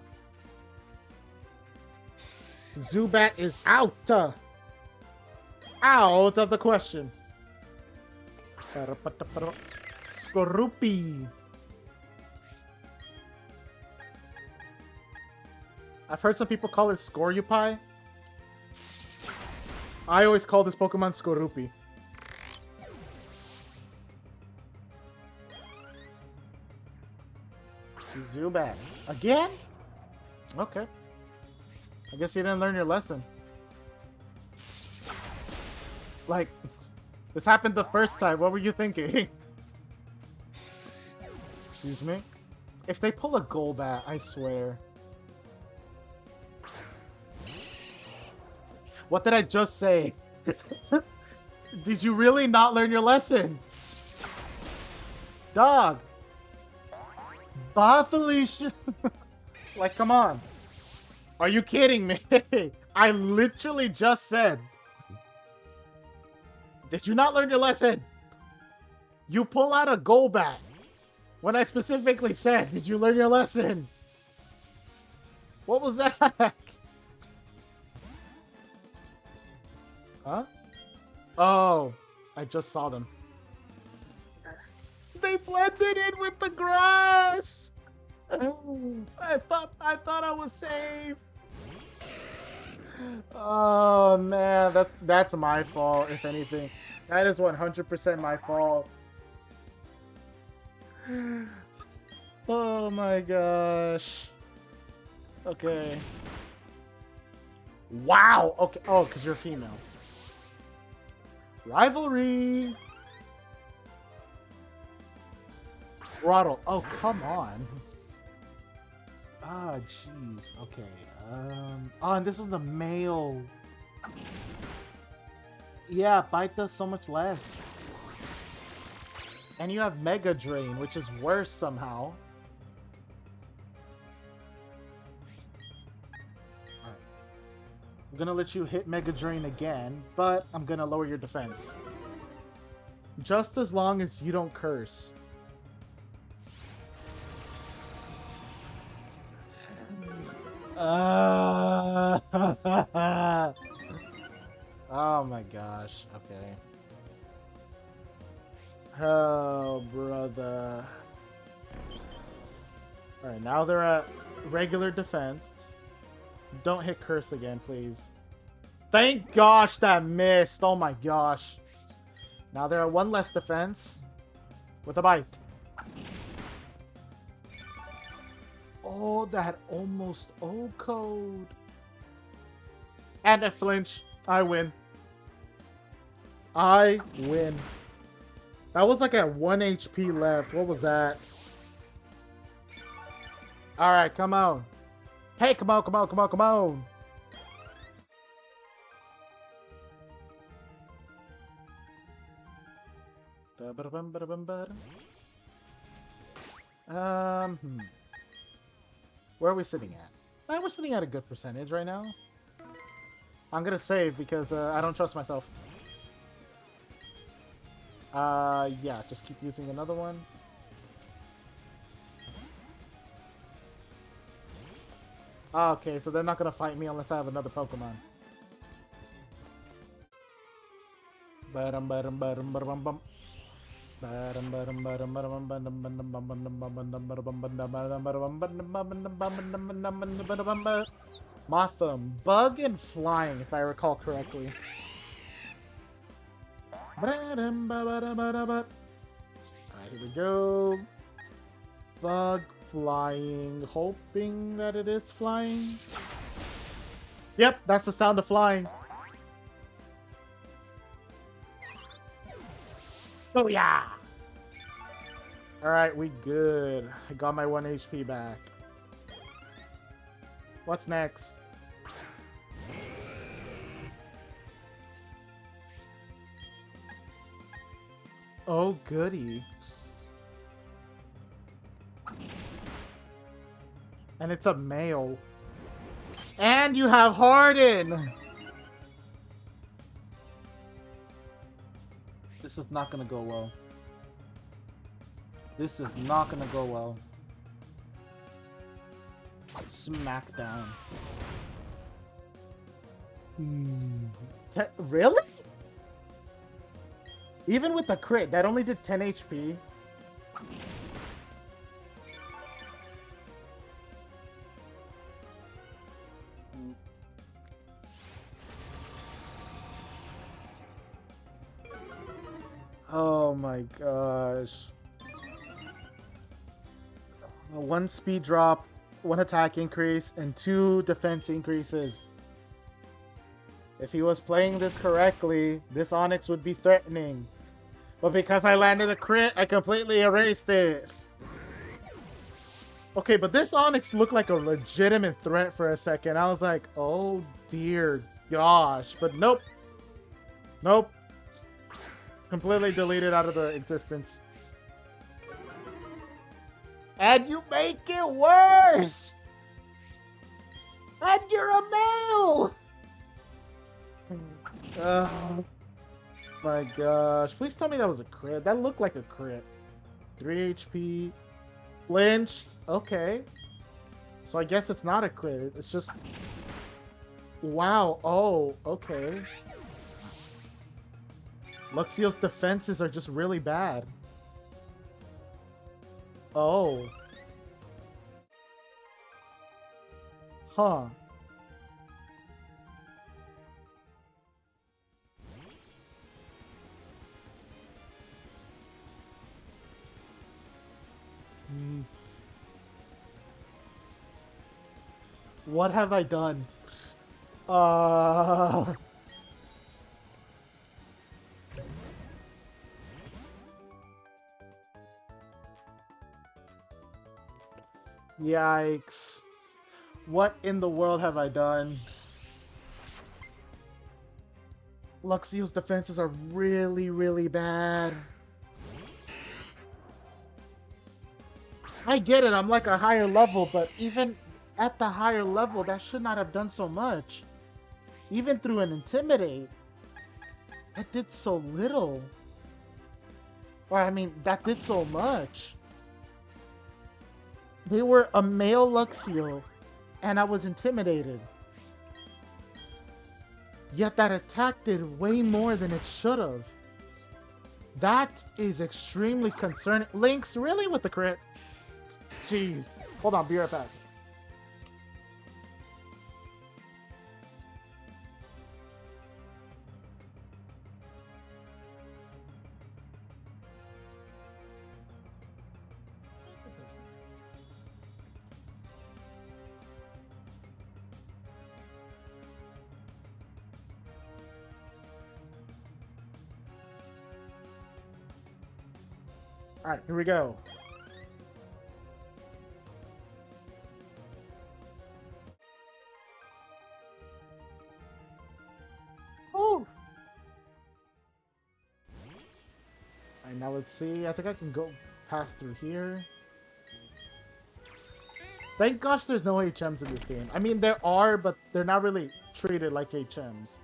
Zubat is out. Out of the question. Skorupi. I've heard some people call it Scorupi. I always call this Pokemon Skorupi. Zubat. Again? Okay. I guess you didn't learn your lesson. Like, this happened the first time. What were you thinking? Excuse me? If they pull a Golbat, I swear. What did I just say? Did you really not learn your lesson? Dog. Bye, Felicia. Like, come on. Are you kidding me? I literally just said. Did you not learn your lesson? You pull out a Golbat. When I specifically said, did you learn your lesson? What was that? Huh? Oh, I just saw them. They blended in with the grass. I thought I was safe. Oh man, that's my fault. If anything, that is 100% my fault. Oh my gosh. Okay. Wow. Okay. Oh, because you're female. Rivalry. Throttle. Oh, come on. Ah, jeez. Okay. Oh, and this is the male. Yeah, Bite does so much less. And you have Mega Drain, which is worse somehow. Alright. I'm gonna let you hit Mega Drain again, but I'm gonna lower your defense. Just as long as you don't curse. Oh my gosh. Okay. Oh, brother. Alright, now they're at regular defense. Don't hit curse again, please. Thank gosh that missed. Oh my gosh. Now they're at one less defense. With a bite. Oh, that almost O code. And a flinch. I win. I win. That was like at 1 HP left. What was that? Alright, come on. Hey, come on, come on, come on, come on. Where are we sitting at? We're sitting at a good percentage right now. I'm gonna save because I don't trust myself. Yeah, just keep using another one. Okay, so they're not gonna fight me unless I have another Pokemon. Motham, Bug and Flying, if I recall correctly. Alright, here we go. Bug, Flying, hoping that it is flying. Yep, that's the sound of flying. Oh yeah! Alright, we good. I got my 1 HP back. What's next? Oh, goody. And it's a male. And you have Harden! This is not gonna go well. This is not gonna go well. Smackdown. Really? Even with the crit, that only did 10 HP. Oh my gosh. 1 speed drop, 1 attack increase, and 2 defense increases. If he was playing this correctly, this Onyx would be threatening. But because I landed a crit, I completely erased it. Okay, but this Onyx looked like a legitimate threat for a second. I was like, oh dear gosh. But nope. Nope. Completely deleted out of the existence. And you make it worse! And you're a male! Oh my gosh. Please tell me that was a crit. That looked like a crit. 3 HP. Flinched. Okay. So I guess it's not a crit. It's just... Wow. Oh, okay. Luxio's defenses are just really bad. Oh. Huh. What have I done? Yikes. What in the world have I done? Luxio's defenses are really, really bad. I get it, I'm like a higher level, but even at the higher level, that should not have done so much. Even through an Intimidate, that did so little. Or, I mean, that did so much. They were a male Luxio, and I was intimidated. Yet that attack did way more than it should have. That is extremely concerning. Lynx, really with the crit? Jeez. Hold on, be right back. Alright, here we go. Woo! Alright, now let's see. I think I can go pass through here. Thank gosh there's no HMs in this game. I mean, there are, but they're not really treated like HMs.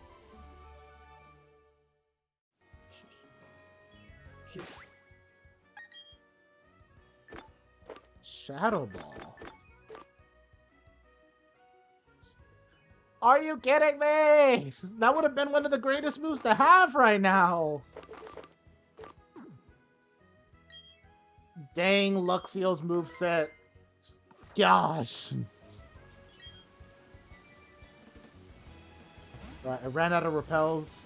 Shadow Ball. Are you kidding me? That would have been one of the greatest moves to have right now. Dang, Luxio's moveset. Gosh. Right, I ran out of repels.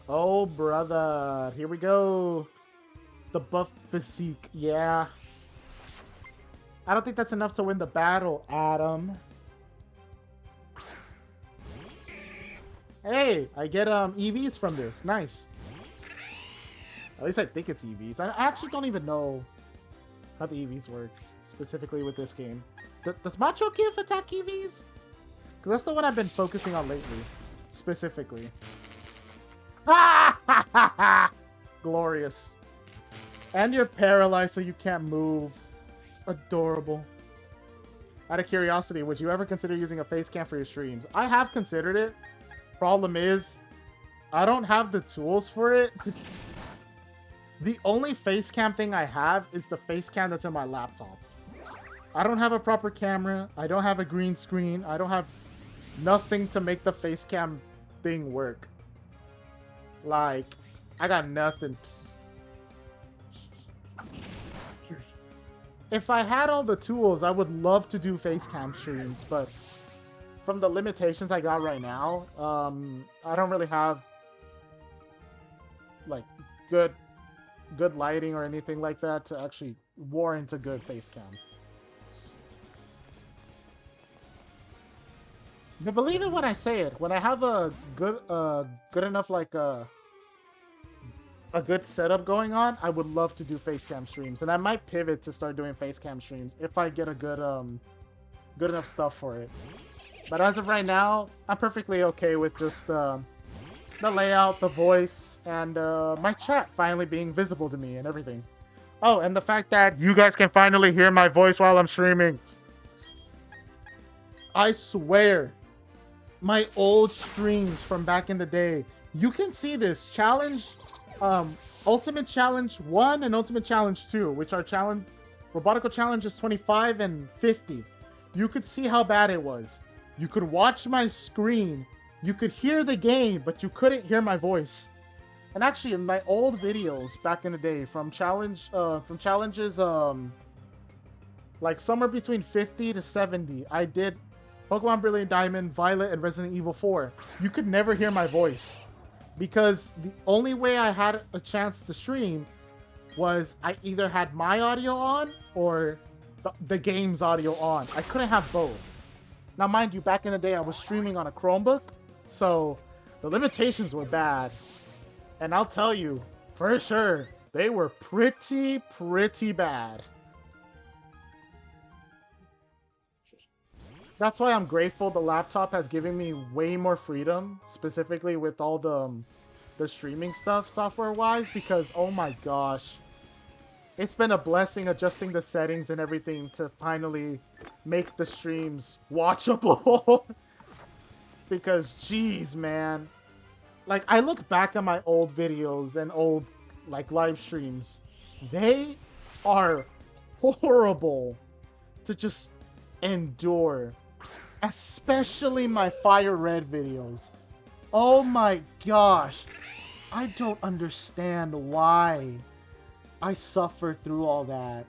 Oh, brother. Here we go. The buff physique. Yeah. I don't think that's enough to win the battle, Adam. Hey, I get EVs from this. Nice. At least I think it's EVs. I actually don't even know how the EVs work specifically with this game. Does Macho Give attack EVs? Because that's the one I've been focusing on lately, specifically. Ha ha ha ha! Glorious. And you're paralyzed so you can't move. Adorable. Out of curiosity, would you ever consider using a face cam for your streams? I have considered it. Problem is, I don't have the tools for it. The only face cam thing I have is the face cam that's in my laptop. I don't have a proper camera. I don't have a green screen. I don't have nothing to make the face cam thing work. Like, I got nothing. If I had all the tools, I would love to do face cam streams, but from the limitations I got right now, I don't really have like good lighting or anything like that to actually warrant a good face cam. But believe it when I say it, when I have a good enough like a good setup going on, I would love to do face cam streams, and I might pivot to start doing face cam streams if I get a good enough stuff for it. But as of right now, I'm perfectly okay with just the layout, the voice, and my chat finally being visible to me and everything. Oh, and the fact that you guys can finally hear my voice while I'm streaming. I swear, my old streams from back in the day, you can see this challenge, Ultimate Challenge 1 and Ultimate Challenge 2, which are Robotical Challenges 25 and 50. You could see how bad it was. You could watch my screen, you could hear the game, but you couldn't hear my voice. And actually, in my old videos back in the day, from challenges, like somewhere between 50 to 70, I did Pokemon Brilliant Diamond, Violet, and Resident Evil 4. You could never hear my voice, because the only way I had a chance to stream was I either had my audio on or the game's audio on. I couldn't have both. Now, mind you, back in the day, I was streaming on a Chromebook, so the limitations were bad. And I'll tell you, for sure, they were pretty bad. That's why I'm grateful the laptop has given me way more freedom, specifically with all the streaming stuff software-wise, because oh my gosh, it's been a blessing adjusting the settings and everything to finally make the streams watchable. Because geez, man, like I look back at my old videos and old like live streams, they are horrible to just endure. Especially my Fire Red videos. Oh my gosh. I don't understand why I suffered through all that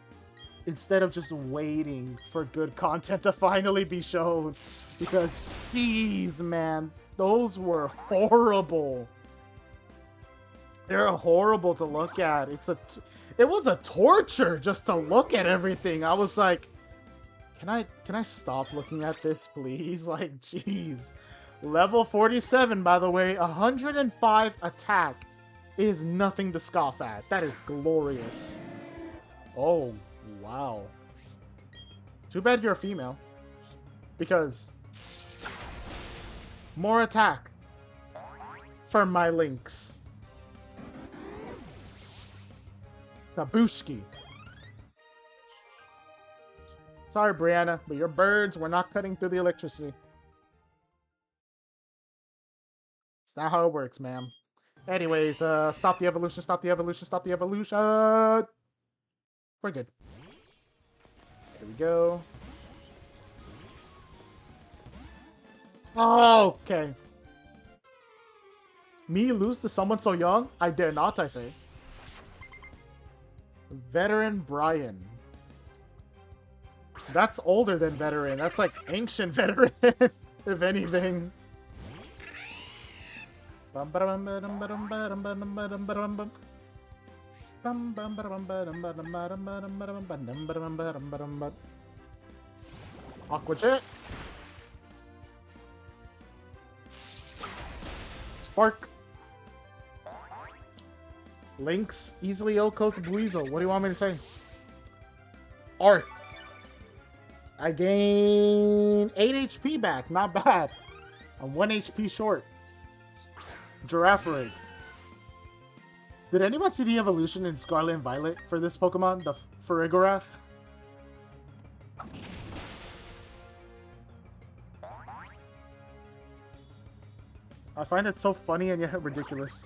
instead of just waiting for good content to finally be shown. Because, jeez, man, those were horrible. They're horrible to look at. It was a torture just to look at everything. I was like, Can I stop looking at this, please? Like, jeez. Level 47, by the way. 105 attack is nothing to scoff at. That is glorious. Oh, wow. Too bad you're a female. Because more attack for my links. Babushki. Sorry, Brianna, but your birds were not cutting through the electricity. It's not how it works, ma'am. Anyways, stop the evolution, stop the evolution, stop the evolution! We're good. There we go. Okay. Me lose to someone so young? I dare not, I say. Veteran Brian. That's older than veteran. That's like ancient veteran, if anything. Aqua Jet. Bark. Lynx easily OHKOs Buizel. What do you want me to say? Art. I gain 8 HP back. Not bad. I'm 1 HP short. Giraffe Rig. Did anyone see the evolution in Scarlet and Violet for this Pokemon? The Farigiraf? I find it so funny and yet ridiculous.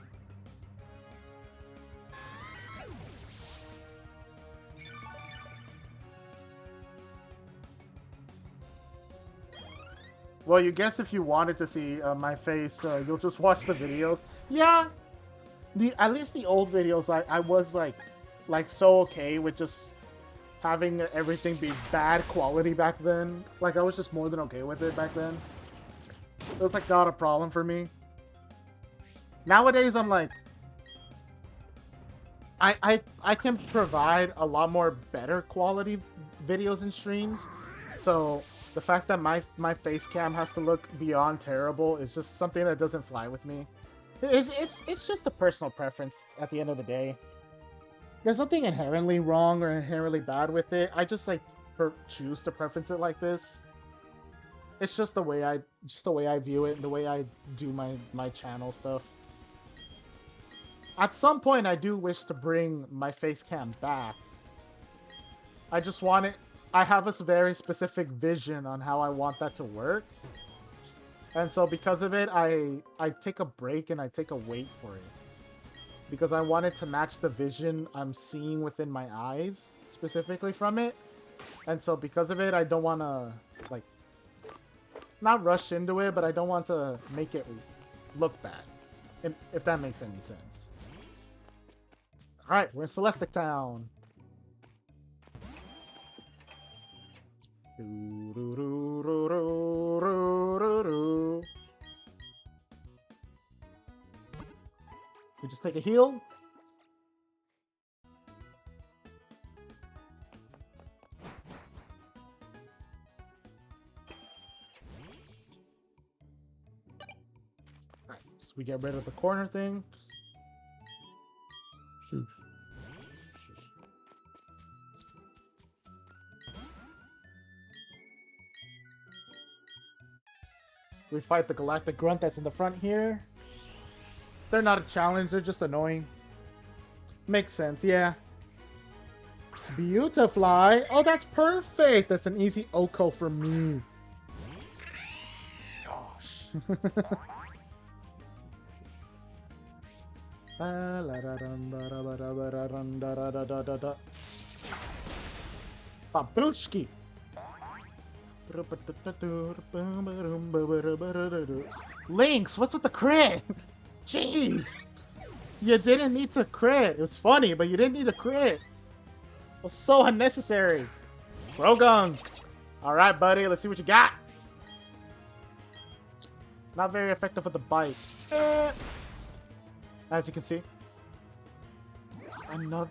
Well, you guess if you wanted to see my face, you'll just watch the videos. Yeah, at least the old videos, I was like so okay with just having everything be bad quality back then. Like I was just more than okay with it back then. It was like not a problem for me. Nowadays, I'm like, I can provide a lot more better quality videos and streams. So the fact that my face cam has to look beyond terrible is just something that doesn't fly with me. It's just a personal preference at the end of the day. There's nothing inherently wrong or inherently bad with it. I just like choose to preference it like this. It's just the way I view it and the way I do my channel stuff. At some point, I do wish to bring my face cam back. I just want it. I have a very specific vision on how I want that to work. And so because of it, I take a break and I take a wait for it. Because I want it to match the vision I'm seeing within my eyes, specifically from it. And so because of it, I don't want to, like, not rush into it, but I don't want to make it look bad. If that makes any sense. Alright, we're in Celestic Town. We just take a heal. Alright, so we get rid of the corner thing. Shoot. We fight the Galactic Grunt that's in the front here. They're not a challenge, they're just annoying. Makes sense, yeah. Beautifly. Oh, that's perfect. That's an easy OHKO for me. Gosh. Babushki. Lynx, what's with the crit? Jeez. You didn't need to crit. It was funny, but you didn't need a crit. It was so unnecessary. Rogung. Alright, buddy. Let's see what you got. Not very effective with the bite. As you can see. Another...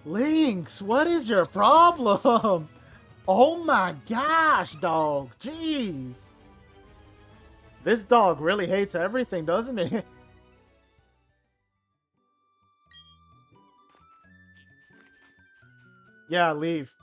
Lynx, what is your problem? Oh my gosh, dog. Jeez. This dog really hates everything, doesn't it? Yeah, leave.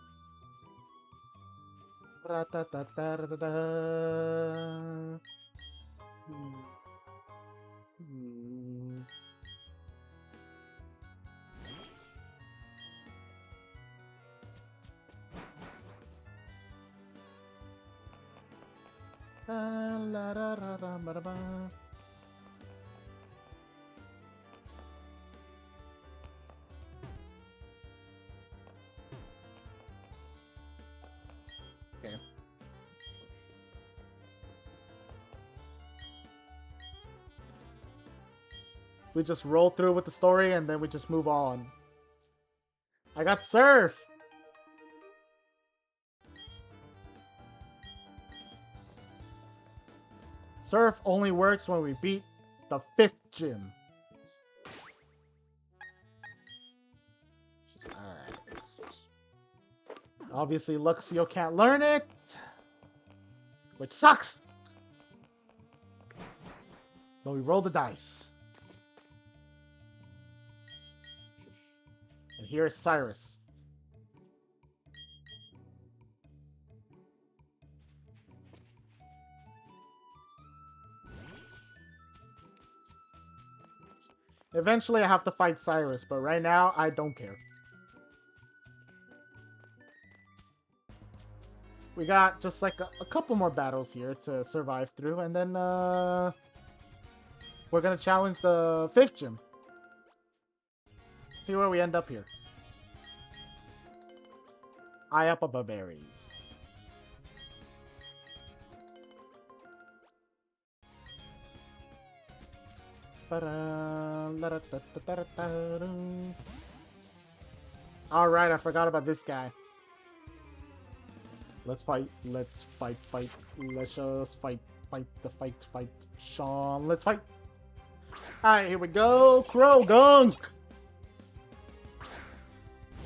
Okay. We just roll through with the story and then we just move on. I got Surf! Surf only works when we beat the 5th gym. Alright. Obviously, Luxio can't learn it, which sucks! But we roll the dice. And here is Cyrus. Eventually I have to fight Cyrus, but right now I don't care. We got just like a couple more battles here to survive through, and then we're gonna challenge the 5th gym. See where we end up here. Eye up above berries. Alright, I forgot about this guy. Let's fight. Let's fight. Let's just fight. Fight. Sean, let's fight. Alright, here we go. Crow Gunk.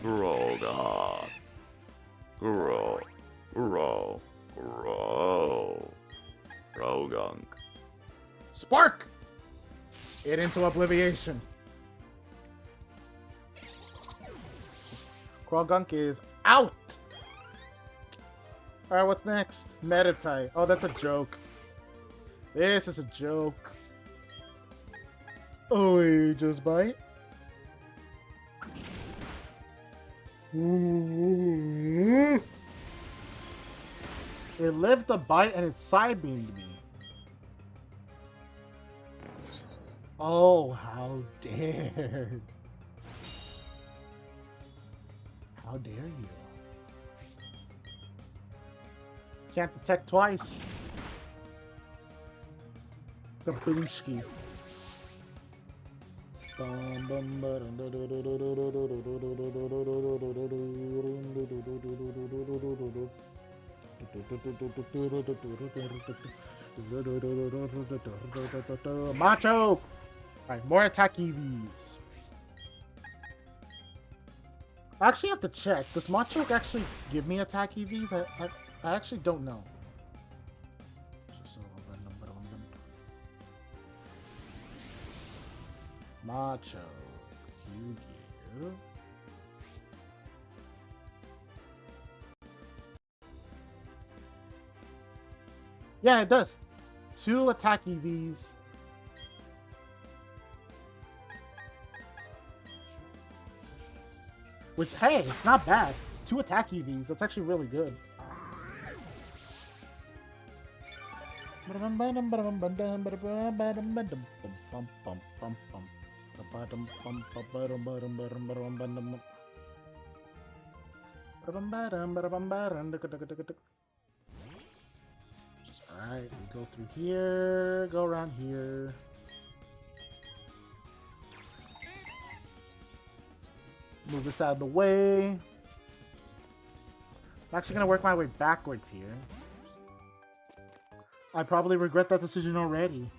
Grogan. Grogan. Spark! It into oblivion. Krogunk is out! Alright, what's next? Meditate. Oh, that's a joke. This is a joke. Oh, you just bite? It lived the bite and it side beamed me. Oh, how dare. How dare you? Can't detect twice. The booshki. Macho! Alright, more attack EVs. I actually have to check. Does Machoke actually give me attack EVs? I actually don't know. Macho, you give. Yeah, it does. 2 attack EVs. Which, hey, it's not bad. 2 attack EVs. That's actually really good. Alright, we go through here, go around here. Move this out of the way. I'm actually gonna work my way backwards here. I probably regret that decision already.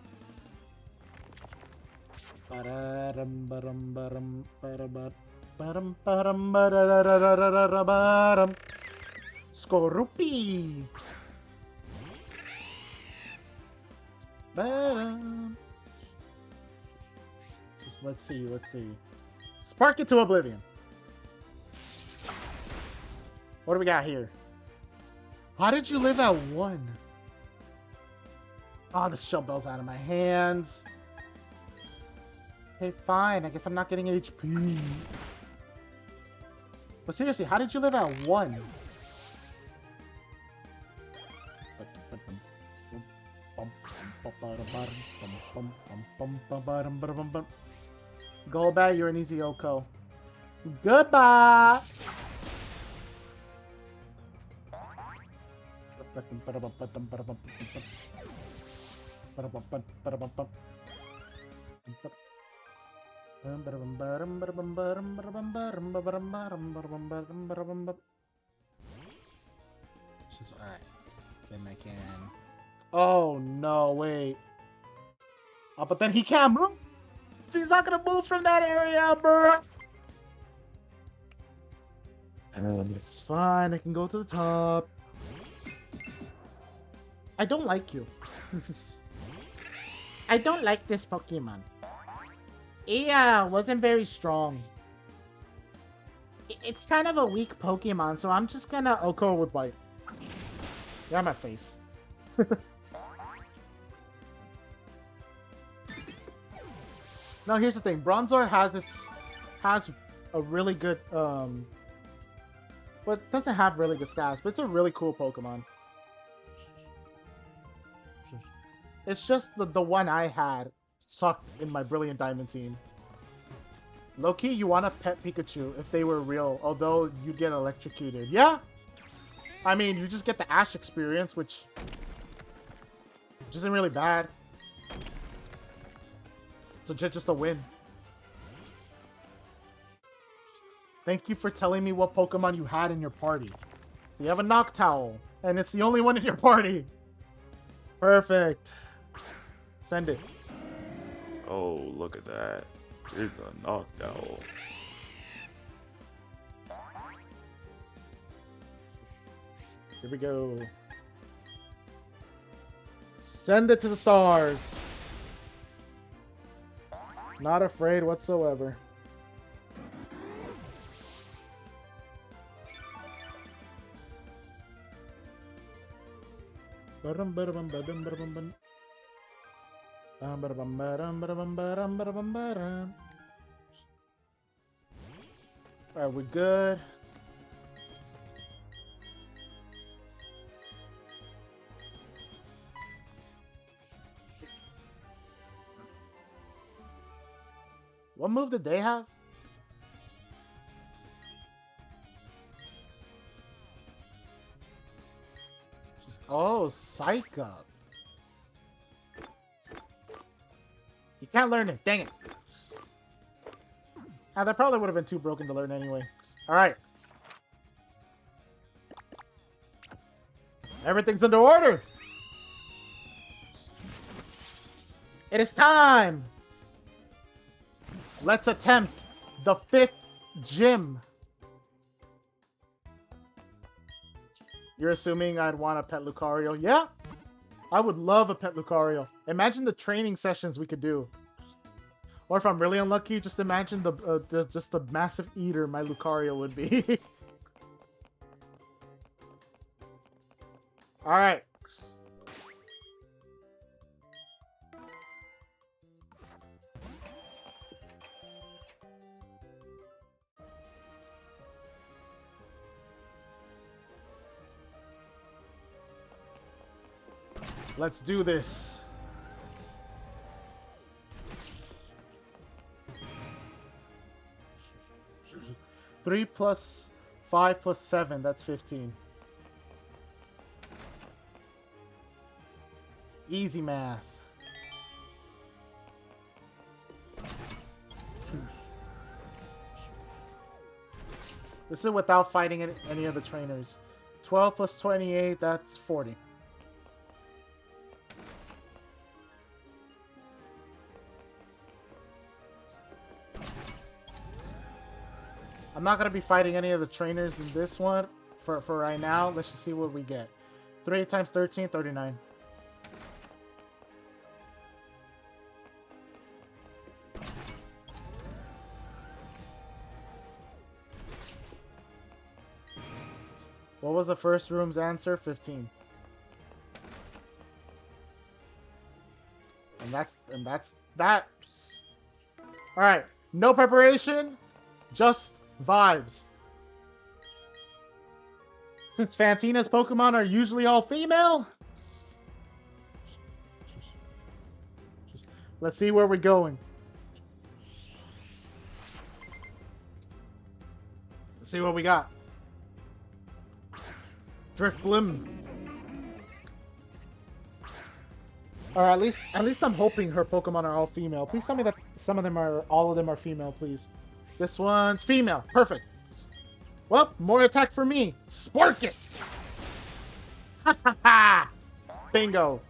Skorupi. Just let's see. Spark it to oblivion. What do we got here? How did you live at 1? Oh, the shell bell's out of my hands. Okay, fine. I guess I'm not getting HP. But seriously, how did you live at 1? Go back, you're an easy Oko. Goodbye! Just alright. Then I can. Oh no, wait. Oh, but then he can't move. He's not gonna move from that area, bro. It's fine. I can go to the top. I don't like you. I don't like this Pokemon. He wasn't very strong. It's kind of a weak Pokemon, so I'm just gonna OHKO with Bite. Yeah, my face. Now here's the thing. Bronzor has a really good but it doesn't have really good stats, but it's a really cool Pokemon. It's just the one I had sucked in my Brilliant Diamond team. Low-key, you want to pet Pikachu if they were real, although you get electrocuted. Yeah? I mean, you just get the Ash experience, which isn't really bad. So just a win. Thank you for telling me what Pokemon you had in your party. So you have a Noctowl, and it's the only one in your party. Perfect. Send it. Oh, look at that. It's a Noctowl. Here we go. Send it to the stars. Not afraid whatsoever. Alright, we're good. What move did they have? Oh, Psych Up. You can't learn it. Dang it. Ah, that probably would have been too broken to learn anyway. Alright. Everything's under order. It is time. Let's attempt the 5th gym. You're assuming I'd want a pet Lucario? Yeah, I would love a pet Lucario. Imagine the training sessions we could do. Or if I'm really unlucky, just imagine just the massive eater my Lucario would be. All right. Let's do this. Three plus 5 plus 7, that's 15. Easy math. This is without fighting any of the trainers. 12 plus 28, that's 40. I'm not going to be fighting any of the trainers in this one for right now. Let's just see what we get. 3 times 13, 39. What was the first room's answer? 15. And that's that. All right, no preparation, just vibes. Since Fantina's Pokemon are usually all female, let's see where we're going. Let's see what we got. Drifblim. Or at least I'm hoping her Pokemon are all female. Please tell me that all of them are female, please. This one's female. Perfect. Well, more attack for me. Spark it! Ha ha ha! Bingo.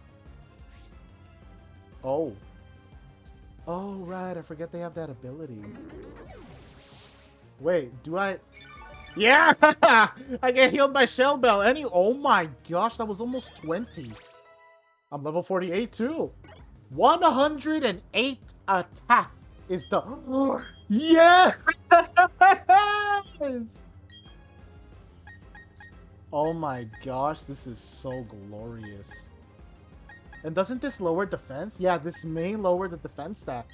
Oh. Oh, right. I forget they have that ability. Wait, do I... Yeah! I get healed by Shell Bell. Oh my gosh, that was almost 20. I'm level 48 too. 108 attack is the... Yes! Oh my gosh, this is so glorious. And doesn't this lower defense? Yeah, this may lower the defense stat.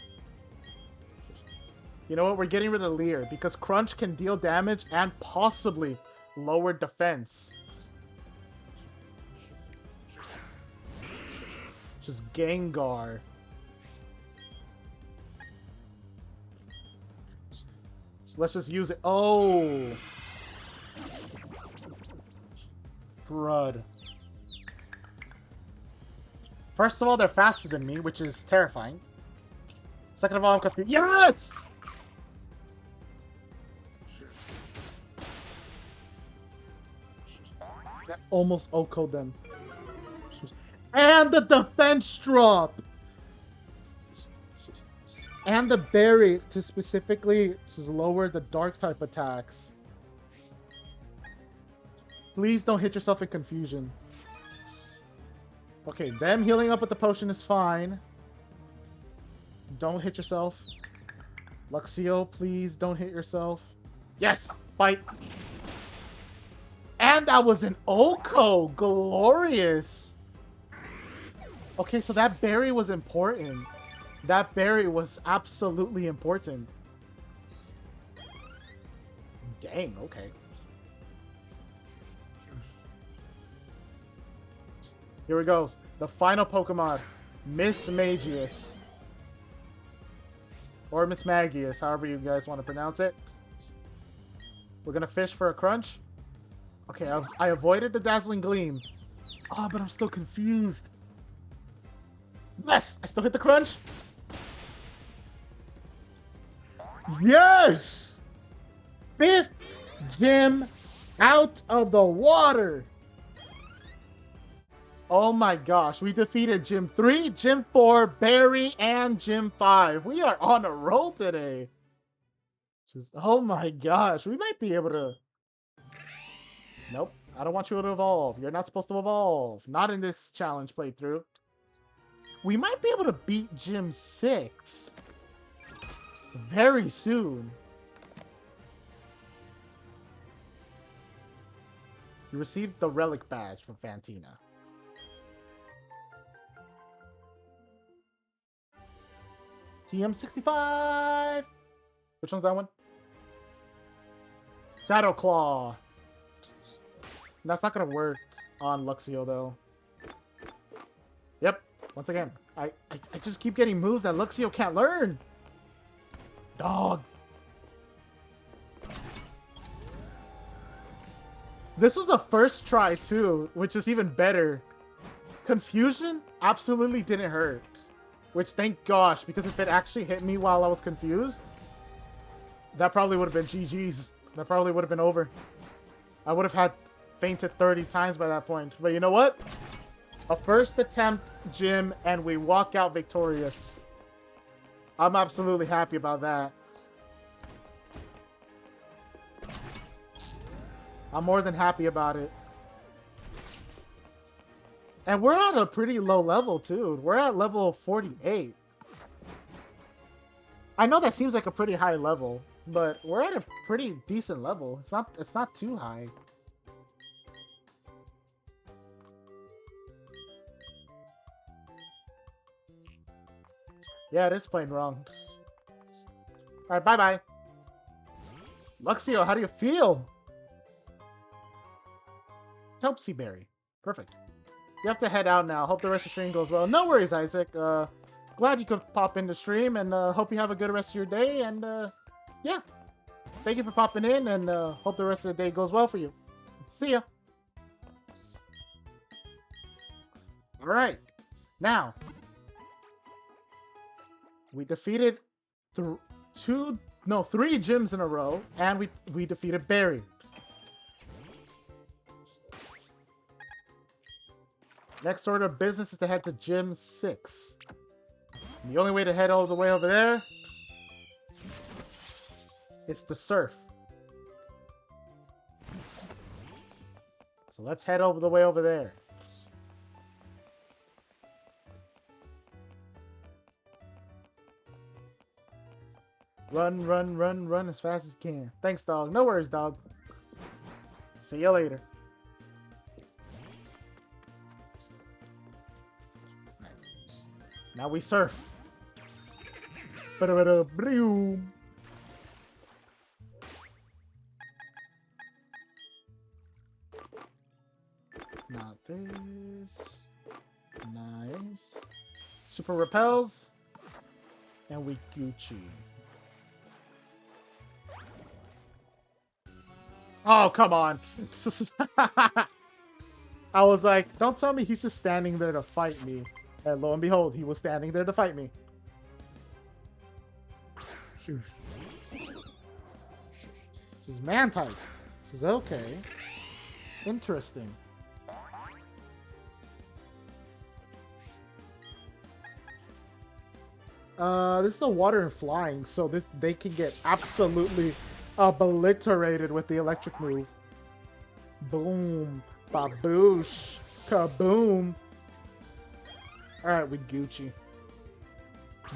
You know what? We're getting rid of Leer because Crunch can deal damage and possibly lower defense. Just Gengar. Let's just use it. Oh! Crud. First of all, they're faster than me, which is terrifying. Second of all, I'm confused. Yes! That almost OHKO'd them. And the defense drop! And the berry to specifically just lower the dark type attacks. Please don't hit yourself in confusion. Okay, them healing up with the potion is fine. Don't hit yourself. Luxio, please don't hit yourself. Yes! Bite! And that was an OHKO! Glorious! Okay, so that berry was important. That berry was absolutely important. Dang, okay. Here we go. The final Pokemon. Miss Magius. Or Miss Magius, however you guys want to pronounce it. We're gonna fish for a Crunch. Okay, I avoided the Dazzling Gleam. Oh, but I'm still confused. Yes! I still hit the Crunch. Yes! 5th gym out of the water. Oh my gosh, we defeated Gym 3, Gym 4, Barry, and Gym 5. We are on a roll today. Oh my gosh, we might be able to... Nope, I don't want you to evolve. You're not supposed to evolve. Not in this challenge playthrough. We might be able to beat Gym 6 very soon. You received the Relic Badge from Fantina. TM65! Which one's that one? Shadow Claw. That's not gonna work on Luxio though. Yep. Once again, I just keep getting moves that Luxio can't learn. Dog. This was a first try too, which is even better. Confusion absolutely didn't hurt. Which, thank gosh, because if it actually hit me while I was confused, that probably would have been GG's. That probably would have been over. I would have had fainted 30 times by that point. But you know what? A first attempt, Jim, and we walk out victorious. I'm absolutely happy about that. I'm more than happy about it. And we're at a pretty low level, too. We're at level 48. I know that seems like a pretty high level, but we're at a pretty decent level. It's not too high. Yeah, it is playing wrong. Alright, bye-bye. Luxio, how do you feel? Topsy Berry. Perfect. You have to head out now. Hope the rest of the stream goes well. No worries, Isaac. Glad you could pop in the stream, and hope you have a good rest of your day. And yeah, thank you for popping in, and hope the rest of the day goes well for you. See ya. All right, now we defeated three gyms in a row, and we defeated Barry. Next order of business is to head to Gym 6. And the only way to head all the way over there is to surf. So let's head over the way over there. Run, run, run, run as fast as you can. Thanks, dog. No worries, dog. See you later. Now we surf. Ba-da-ba-da-broom. Not this. Nice. Super repels. And we Gucci. Oh, come on. I was like, don't tell me he's just standing there to fight me. And lo and behold, he was standing there to fight me. She's man type. She's okay. Interesting. This is a water and flying, so they can get absolutely obliterated with the electric move. Boom, baboosh, kaboom. All right, we Gucci.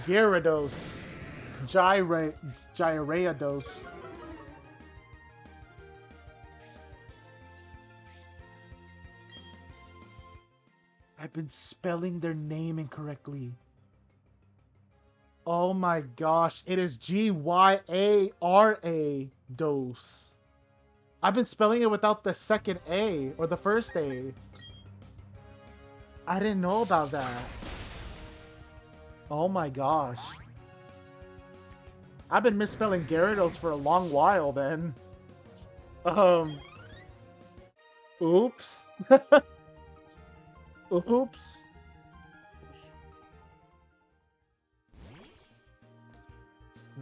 Gyarados, Gyarados. I've been spelling their name incorrectly. Oh my gosh, it is Gyara dose. I've been spelling it without the second A or the first A. I didn't know about that. Oh my gosh. I've been misspelling Gyarados for a long while then. Oops. Oops.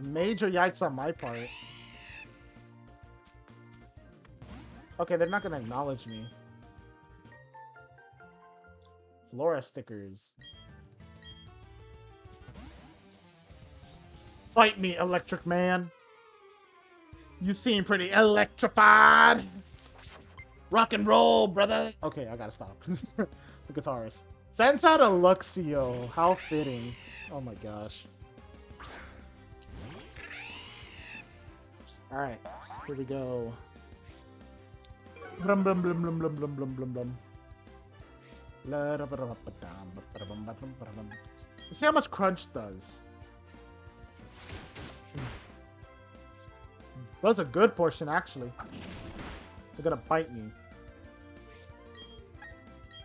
Major yikes on my part. Okay, they're not gonna acknowledge me. Flora stickers. Fight me, Electric Man. You seem pretty electrified. Rock and roll, brother. Okay, I gotta stop. The guitarist. Sends out a Luxio. How fitting. Oh my gosh. Alright, here we go. Blum blum blum blum blum blum blum blum blum. Let's see how much crunch does. That's a good portion, actually. They're gonna bite me.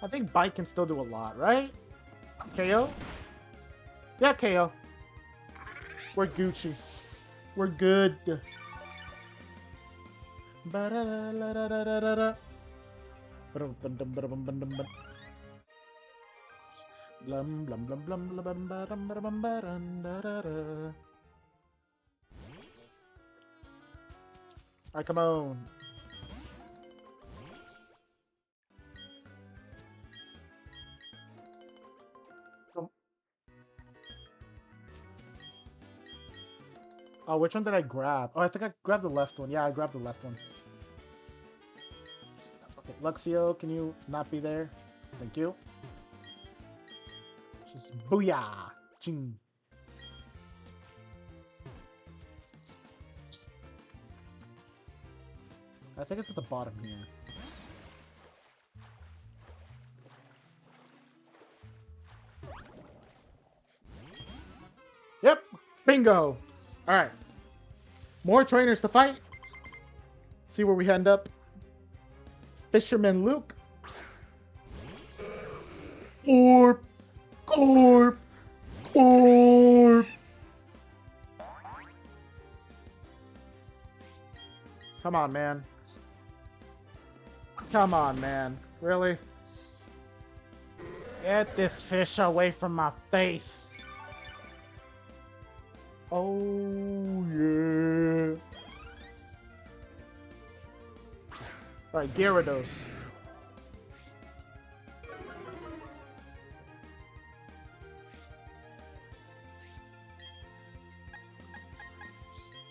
I think bite can still do a lot, right? KO? Yeah, KO. We're Gucci. We're good. Ba-da-da-da-da-da-da-da. Blum blum blum blum blum blum blum blum blum. Alright, come on. Oh, which one did I grab? Oh, I think I grabbed the left one. Yeah, I grabbed the left one. Okay, Luxio, can you not be there? Thank you. Just booyah! Ching. I think it's at the bottom here. Yep! Bingo! Alright. More trainers to fight. See where we end up. Fisherman Luke. Corp! Corp! Corp! Come on, man. Come on, man. Really? Get this fish away from my face. Oh, yeah. Alright, Gyarados.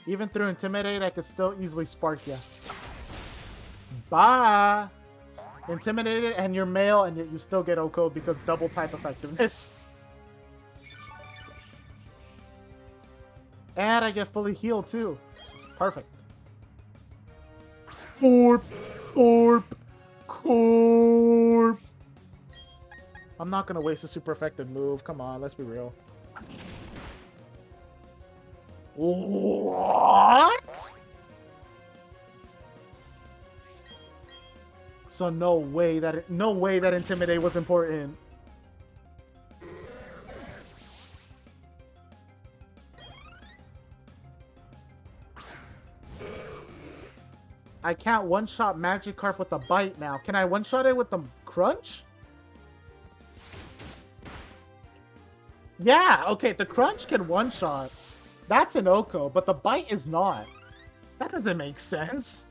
Even through Intimidate, I could still easily spark you. Bye! Intimidated, and you're male, and yet you still get OCO because double type effectiveness. And I get fully healed too. Perfect. Corp. I'm not gonna waste a super effective move. Come on, let's be real. What? So no way that Intimidate was important. I can't one-shot Magikarp with the Bite now. Can I one-shot it with the Crunch? Yeah, okay, the Crunch can one-shot. That's an Oko, but the Bite is not. That doesn't make sense.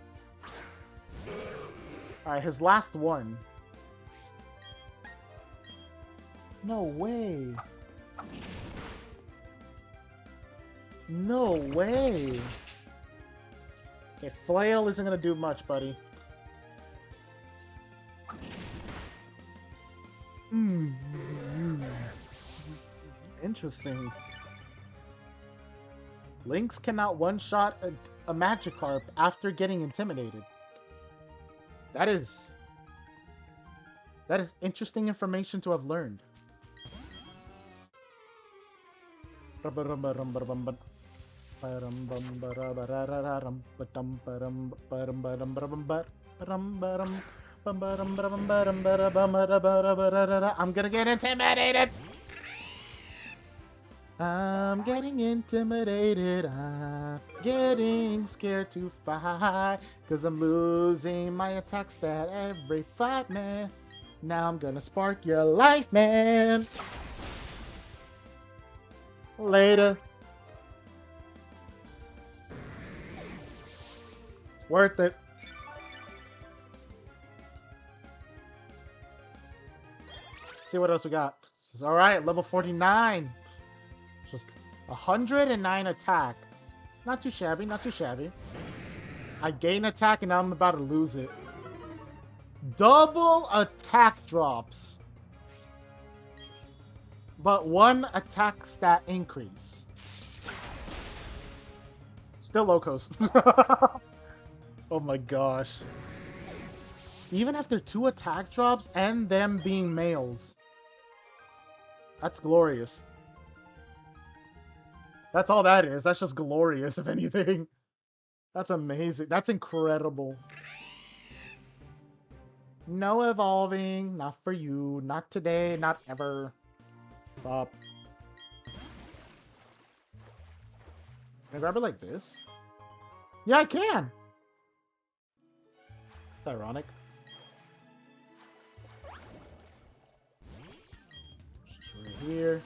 Alright, his last one. No way. No way. Okay, Flail isn't gonna do much, buddy. Interesting. Lynx cannot one-shot a Magikarp after getting intimidated. That is interesting information to have learned. I'm gonna get intimidated. I'm getting intimidated. I'm getting scared to fight. Cause I'm losing my attack stat every fight, man. Now I'm gonna spark your life, man. Later. It's worth it. See what else we got. Alright, level 49. Just 109 attack. Not too shabby, not too shabby. I gain attack and now I'm about to lose it. Double attack drops. But 1 attack stat increase. Still locos. Oh my gosh. Even after 2 attack drops and them being males. That's glorious. That's all that is. That's just glorious, if anything. That's amazing. That's incredible. No evolving. Not for you. Not today. Not ever. Stop. Can I grab it like this? Yeah, I can! It's ironic. Just right here.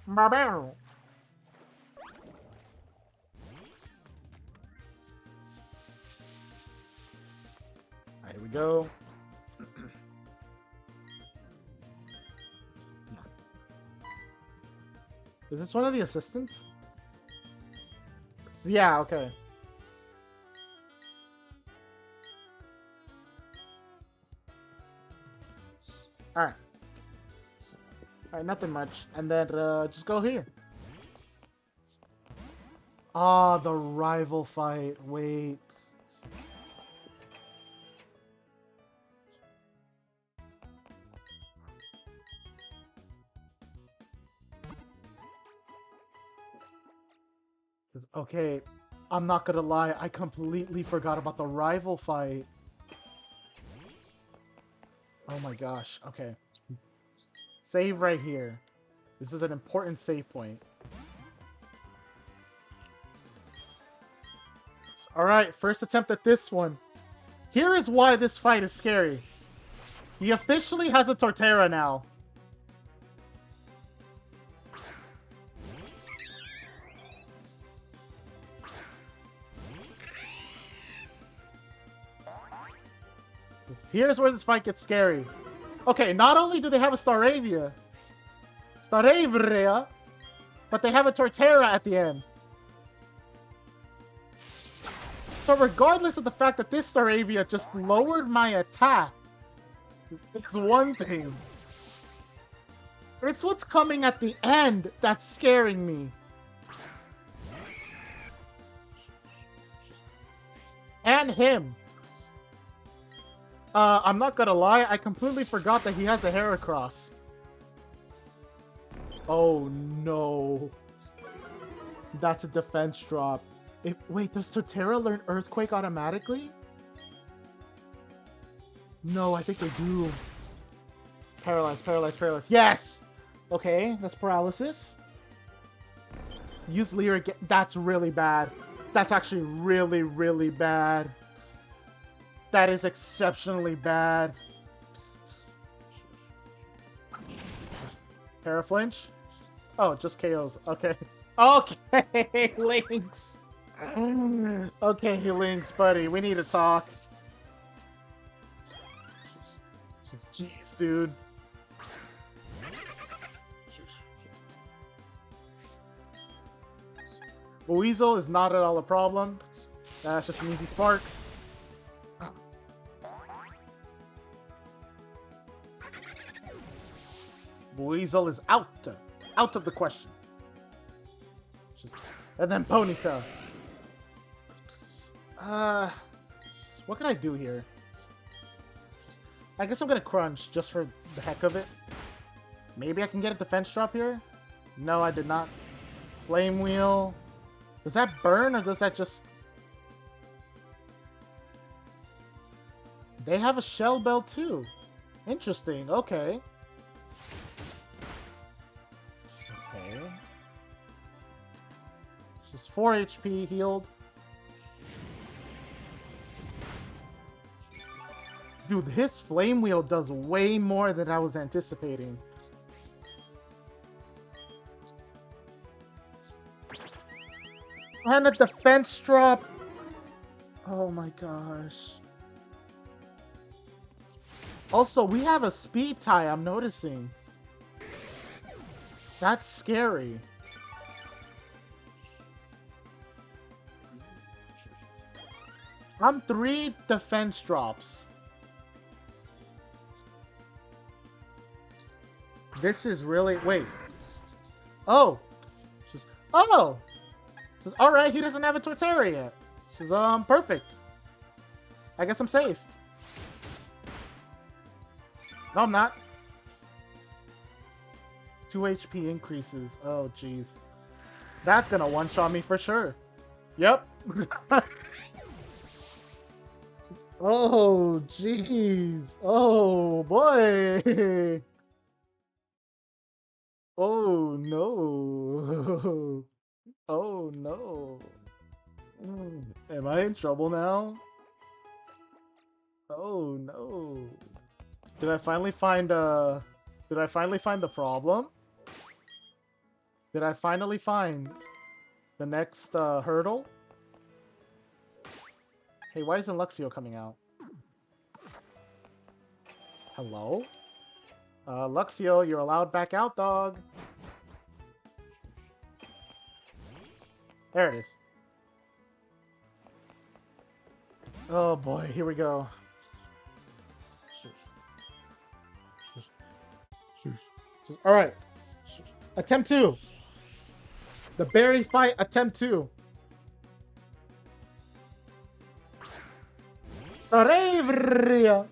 Barbarrel. Alright, here we go. Is this one of the assistants? Yeah, okay. Alright. Alright, nothing much. And then, just go here. Ah, the rival fight. Wait. Okay, I'm not gonna lie, I completely forgot about the rival fight. Oh my gosh, okay. Save right here. This is an important save point. Alright, first attempt at this one. Here is why this fight is scary. He officially has a Torterra now. Here's where this fight gets scary. Okay, not only do they have a Staravia, but they have a Torterra at the end. So regardless of the fact that this Staravia just lowered my attack, it's one thing. It's what's coming at the end that's scaring me. and him. I'm not gonna lie, I completely forgot that he has a Heracross. Oh no. That's a defense drop. Wait, does Torterra learn Earthquake automatically? No, I think they do. Paralyzed, paralyzed, paralyzed. Yes! Okay, that's paralysis. Use Lyric. That's really bad. That's actually really, really bad. That is exceptionally bad. Paraflinch? Oh, just KOs. Okay. Okay, Lynx. Okay, Lynx, buddy. We need to talk. Jeez, dude. Weasel is not at all a problem. That's just an easy spark. Weasel is out. Out of the question. And then Ponyta. What can I do here? I guess I'm gonna crunch just for the heck of it. Maybe I can get a defense drop here? No, I did not. Flame Wheel. Does that burn or does that just... They have a Shell Bell too. Interesting, okay. Okay. She's 4 HP healed. Dude, his Flame Wheel does way more than I was anticipating. And a defense drop. Oh my gosh. Also, we have a speed tie, I'm noticing. That's scary. I'm 3 defense drops. This is really... Wait. Oh. Oh! Alright, he doesn't have a Torterra yet. She's, perfect. I guess I'm safe. No, I'm not. 2 HP increases. Oh, jeez. That's gonna one-shot me for sure. Yep. Oh, jeez. Oh, boy. Oh, no. Oh, no. Am I in trouble now? Oh, no. Did I finally find the problem? Did I finally find the next hurdle? Hey, why isn't Luxio coming out? Hello? Luxio, you're allowed back out, dog. There it is. Oh boy, here we go. Alright. Attempt 2. The berry fight, attempt 2. I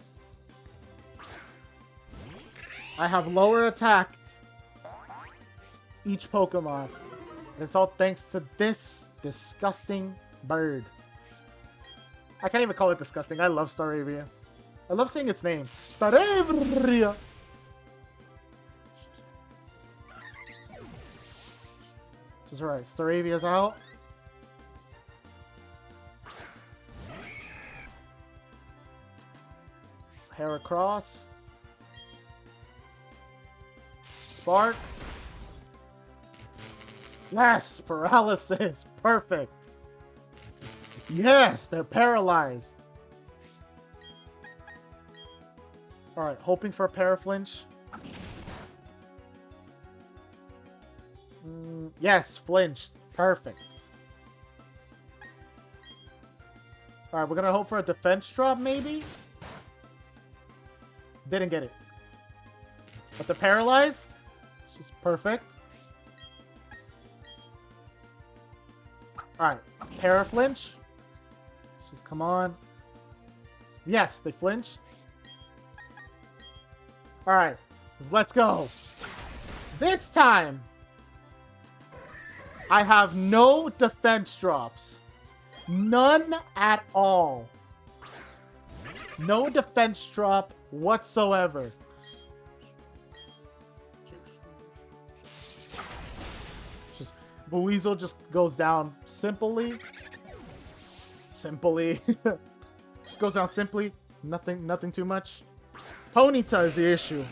have lower attack each Pokemon. And it's all thanks to this disgusting bird. I can't even call it disgusting. I love Staravia. I love saying its name. Staravia! Just alright. Staravia's out. Heracross. Spark. Yes! Paralysis! Perfect! Yes! They're paralyzed! Alright, hoping for a Paraflinch. Yes, flinched. Perfect. Alright, we're gonna hope for a defense drop, maybe? Didn't get it. But they're paralyzed? She's perfect. Alright, Paraflinch. She's Come on. Yes, they flinched. Alright, let's go. This time, I have no defense drops. None at all. No defense drop whatsoever. Just Buizel just goes down simply. Just goes down simply. Nothing too much. Ponyta is the issue.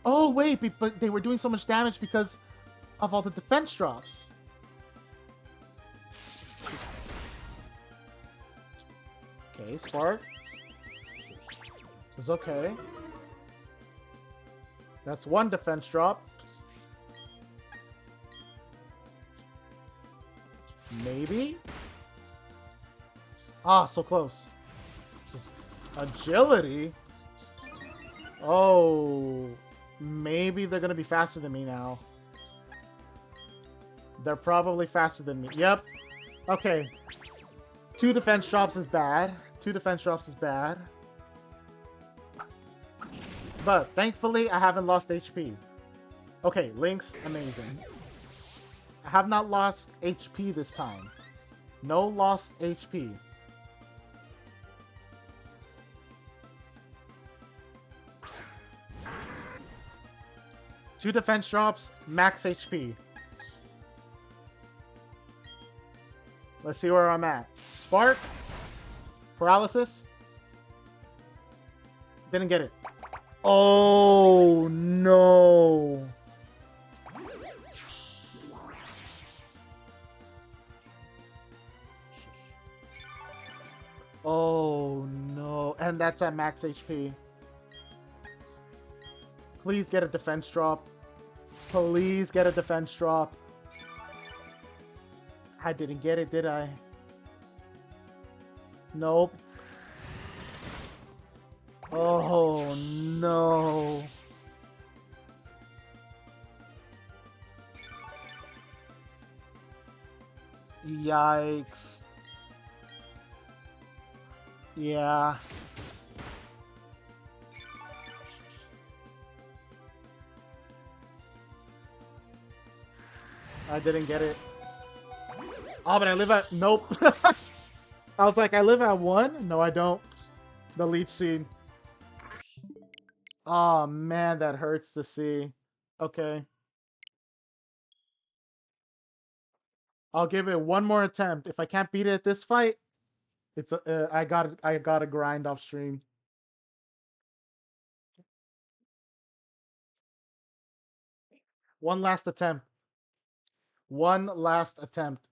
Oh wait, but they were doing so much damage because of all the defense drops. Okay, Spark. It's okay. That's one defense drop. Maybe? Ah, so close. Just agility? Oh, maybe they're gonna be faster than me now. They're probably faster than me. Yep. Okay. 2 defense drops is bad. 2 defense drops is bad. But thankfully, I haven't lost HP. Okay, Lynx, amazing. I have not lost HP this time. No lost HP. Two defense drops, max HP. Let's see where I'm at. Spark. Paralysis. Didn't get it. Oh, no. Oh, no. And that's at max HP. Please get a defense drop. Please get a defense drop. I didn't get it, did I? Nope. Oh, no. Yikes. Yeah. I didn't get it. Oh, but I live at... Nope. I was like, I live at 1? No, I don't. The leech seed. Oh, man, that hurts to see. Okay. I'll give it one more attempt. If I can't beat it at this fight, it's I got to grind off stream. One last attempt. One last attempt.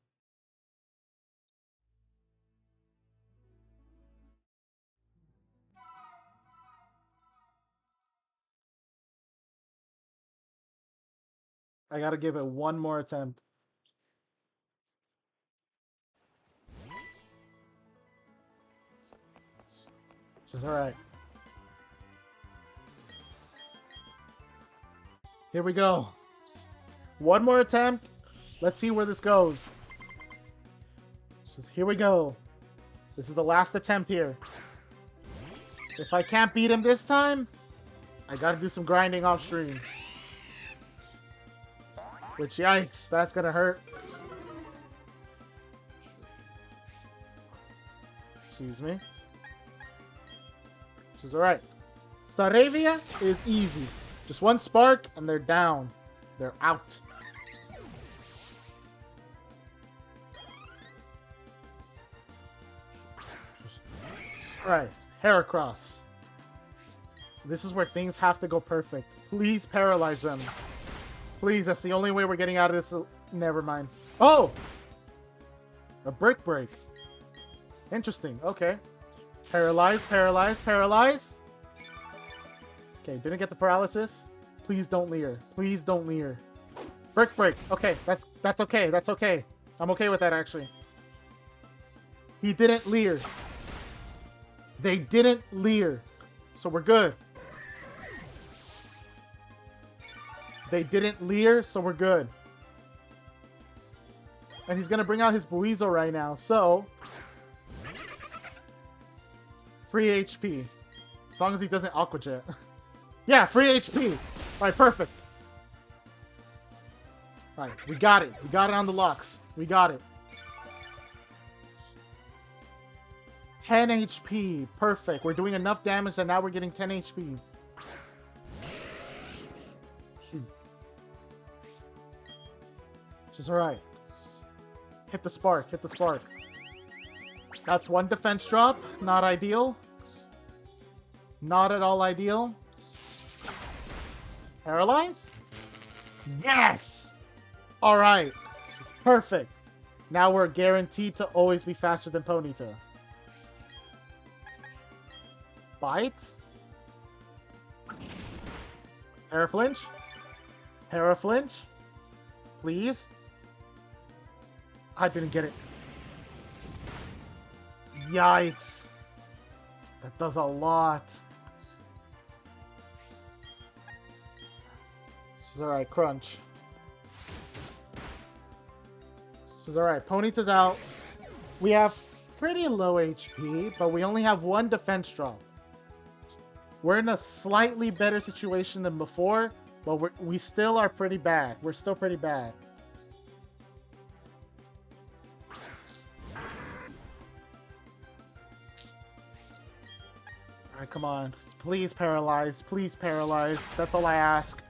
I gotta give it one more attempt. Which is alright. Here we go. One more attempt. Let's see where this goes. Just here we go. This is the last attempt here. If I can't beat him this time, I gotta do some grinding off stream. Which, yikes, that's gonna hurt. Excuse me. Which is alright. Staravia is easy. Just one spark and they're down. They're out. Alright, Heracross. This is where things have to go perfect. Please paralyze them. Please, that's the only way we're getting out of this. Never mind. Oh! A brick break. Interesting, okay. Paralyze, paralyze, paralyze. Okay, didn't get the paralysis. Please don't leer. Please don't leer. Brick break. Okay, that's okay. That's okay. I'm okay with that, actually. He didn't leer. They didn't leer. So we're good. They didn't leer, so we're good. And he's going to bring out his Buizel right now, so... free HP. As long as he doesn't Aqua Jet. Yeah, free HP. Alright, perfect. Alright, we got it. We got it on the Lux. We got it. 10 HP. Perfect. We're doing enough damage that now we're getting 10 HP. Which is alright. Hit the spark. Hit the spark. That's one defense drop. Not ideal. Not at all ideal. Paralyze? Yes! Alright. Perfect. Now we're guaranteed to always be faster than Ponyta. Bite? Paraflinch? Paraflinch? Please? I didn't get it. Yikes. That does a lot. This is alright, Crunch. This is alright. Ponyta's out. We have pretty low HP, but we only have one defense drop. We're in a slightly better situation than before, but we still are pretty bad. We're still pretty bad. Alright, come on. Please paralyze. Please paralyze. That's all I ask.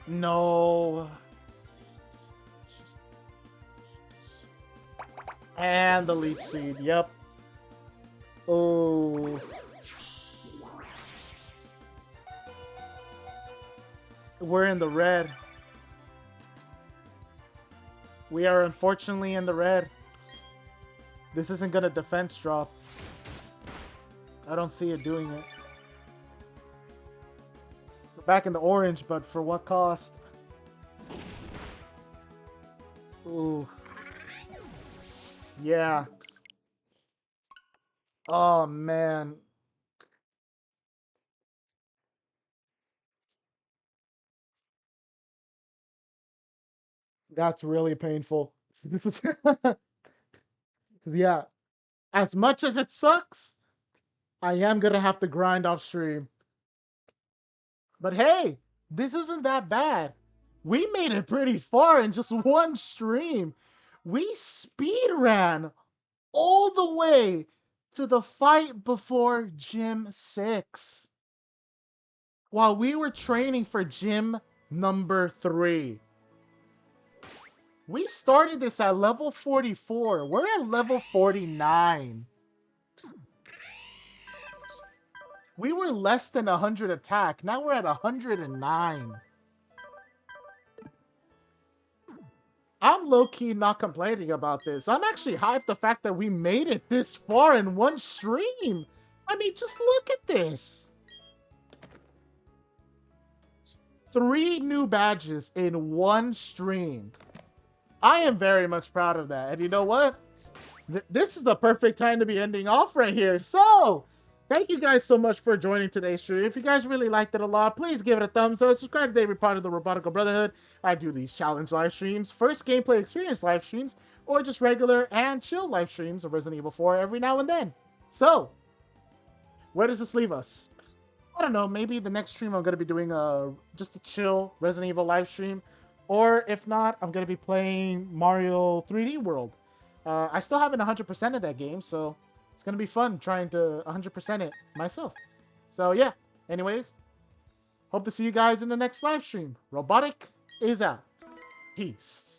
No. And the Leech Seed. Yep. Oh. We're in the red. We are unfortunately in the red. This isn't gonna defense drop. I don't see it doing it. We're back in the orange, but for what cost? Ooh. Yeah. Oh, man. That's really painful. This is yeah. As much as it sucks, I am gonna have to grind off stream. But hey, this isn't that bad. We made it pretty far in just one stream. We speed ran all the way to the fight before Gym 6. While we were training for Gym number 3. We started this at level 44. We're at level 49. We were less than 100 attack. Now we're at 109. I'm low-key not complaining about this. I'm actually hyped the fact that we made it this far in one stream. I mean, just look at this. 3 new badges in one stream. I am very much proud of that. And you know what? This is the perfect time to be ending off right here. So, thank you guys so much for joining today's stream. If you guys really liked it a lot, please give it a thumbs up. Subscribe to every part of the Robotical Brotherhood. I do these challenge live streams, first gameplay experience live streams, or just regular and chill live streams of Resident Evil 4 every now and then. So, where does this leave us? I don't know, maybe the next stream I'm going to be doing just a chill Resident Evil live stream. Or if not, I'm going to be playing Mario 3D World. I still haven't 100% of that game, so it's going to be fun trying to 100% it myself. So yeah, anyways, hope to see you guys in the next live stream. Robotic is out. Peace.